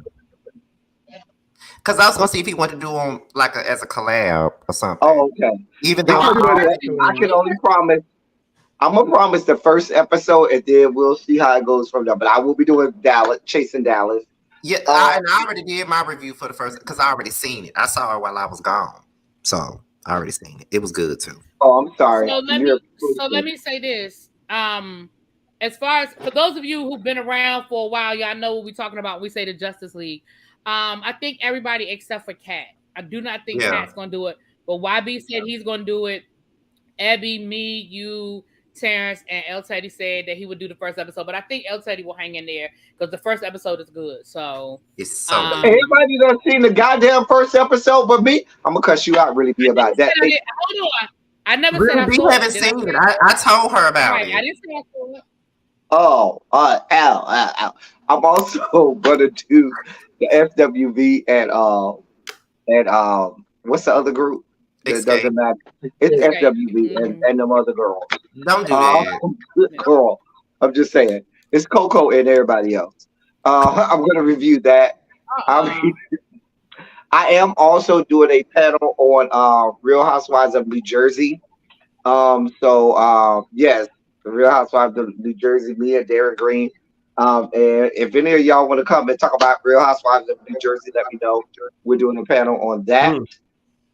Because I was going to see if he wanted to do them as a collab or something. Oh, okay. Even though I can only promise. I'm going to promise the first episode, and then we'll see how it goes from there. But I will be doing Chasing Dallas. Yeah, I already did my review for the first because I already seen it. I saw it while I was gone, so I already seen it. It was good too. Oh, I'm sorry. So let me say this. As far as for those of you who've been around for a while, y'all know what we're talking about when we say the Justice League. I think everybody except for Cat. I do not think Cat's gonna do it, but YB said he's gonna do it. Abby, me, you, Terrence, and El Teddy said that he would do the first episode, but I think El Teddy will hang in there because the first episode is good. So it's so everybody done seen the goddamn first episode but me. I'm gonna cuss you out, really be about that. Hold on. I never really, said I saw haven't seen it. I told her about it. I didn't say I saw it. Oh, ow. I'm also gonna do the FWV and what's the other group? It doesn't matter. It's FWV and them other girls. Don't do that. Good girl. I'm just saying. It's Coco and everybody else. I'm gonna review that. I am also doing a panel on Real Housewives of New Jersey. Yes, the Real Housewives of New Jersey, me and Darren Green. And if any of y'all want to come and talk about Real Housewives of New Jersey, let me know. We're doing a panel on that.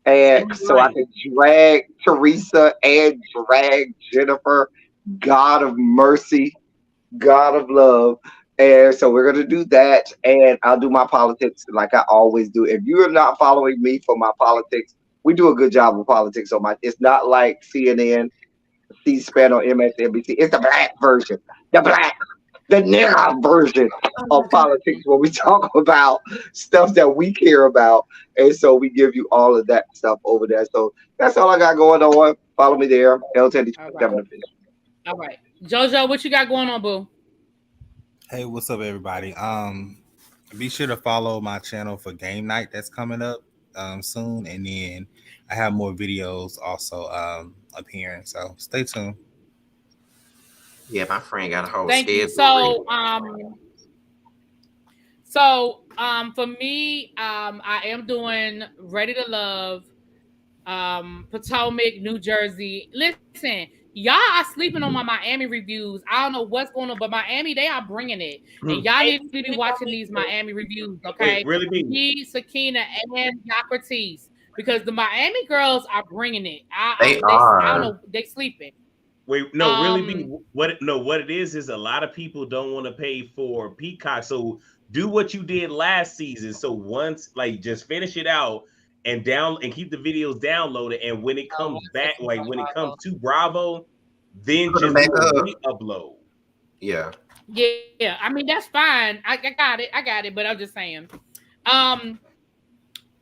And so I can drag Teresa and drag Jennifer, God of mercy, God of love. And so we're going to do that. And I'll do my politics like I always do. If you're not following me for my politics, we do a good job of politics on my. It's not like CNN, C-SPAN, or MSNBC. It's the black version, the nigga version of politics where we talk about stuff that we care about. And so we give you all of that stuff over there. So that's all I got going on. Follow me there. L10. All right. JoJo, what you got going on, boo? Hey, what's up, everybody? Be sure to follow my channel for game night that's coming up soon. And then I have more videos also appearing. So stay tuned. Yeah, my friend got a whole Thank you. So for me, I am doing Ready to Love, Potomac, New Jersey. Listen, y'all are sleeping on my Miami reviews. I don't know what's going on, but Miami, they are bringing it. And y'all need to be watching these Miami reviews, okay? Really be me, Sakina, and Socrates. Because the Miami girls are bringing it. They are. I don't know, they sleeping. Wait, no, really be what it is a lot of people don't want to pay for Peacock. So do what you did last season. So once, like, just finish it out and keep the videos downloaded. And when it comes back, like when it comes to Bravo, then just re-upload. Yeah. Yeah. I mean, that's fine. I got it. But I'm just saying.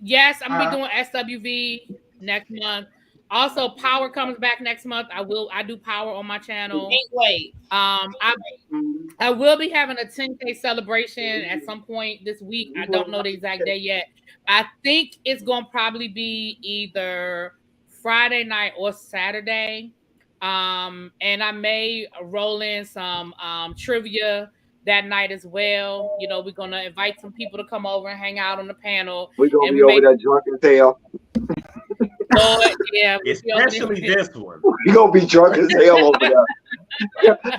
Yes, I'm gonna be doing SWV next month. Also, Power comes back next month. I do Power on my channel. Can't wait. I will be having a 10K celebration at some point this week. I don't know the exact day yet. I think it's gonna probably be either Friday night or Saturday. And I may roll in some trivia that night as well. You know, we're gonna invite some people to come over and hang out on the panel. We're gonna be over there drunk as hell. Lord, yeah, especially this one. We're gonna be drunk as hell over there.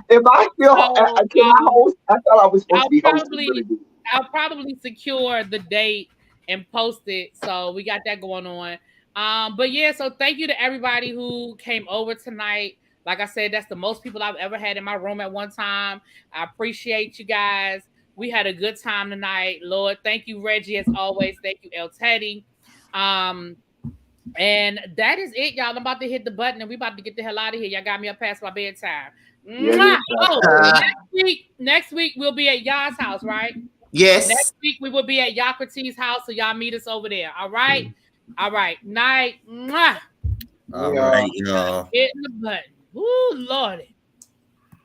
If I feel can I host? I thought I was supposed to be hosting. I'll probably secure the date and post it. So we got that going on. But yeah, so thank you to everybody who came over tonight. Like I said, that's the most people I've ever had in my room at one time. I appreciate you guys. We had a good time tonight. Lord, thank you, Reggie, as always. Thank you, El Teddy. And that is it, y'all. I'm about to hit the button and we about to get the hell out of here. Y'all got me up past my bedtime. Next week we'll be at y'all's house, right? Yes. Next week we will be at Socrates' house, so y'all meet us over there. All right. All right. Night. All right, y'all. Hitting the button. Ooh, Lordy.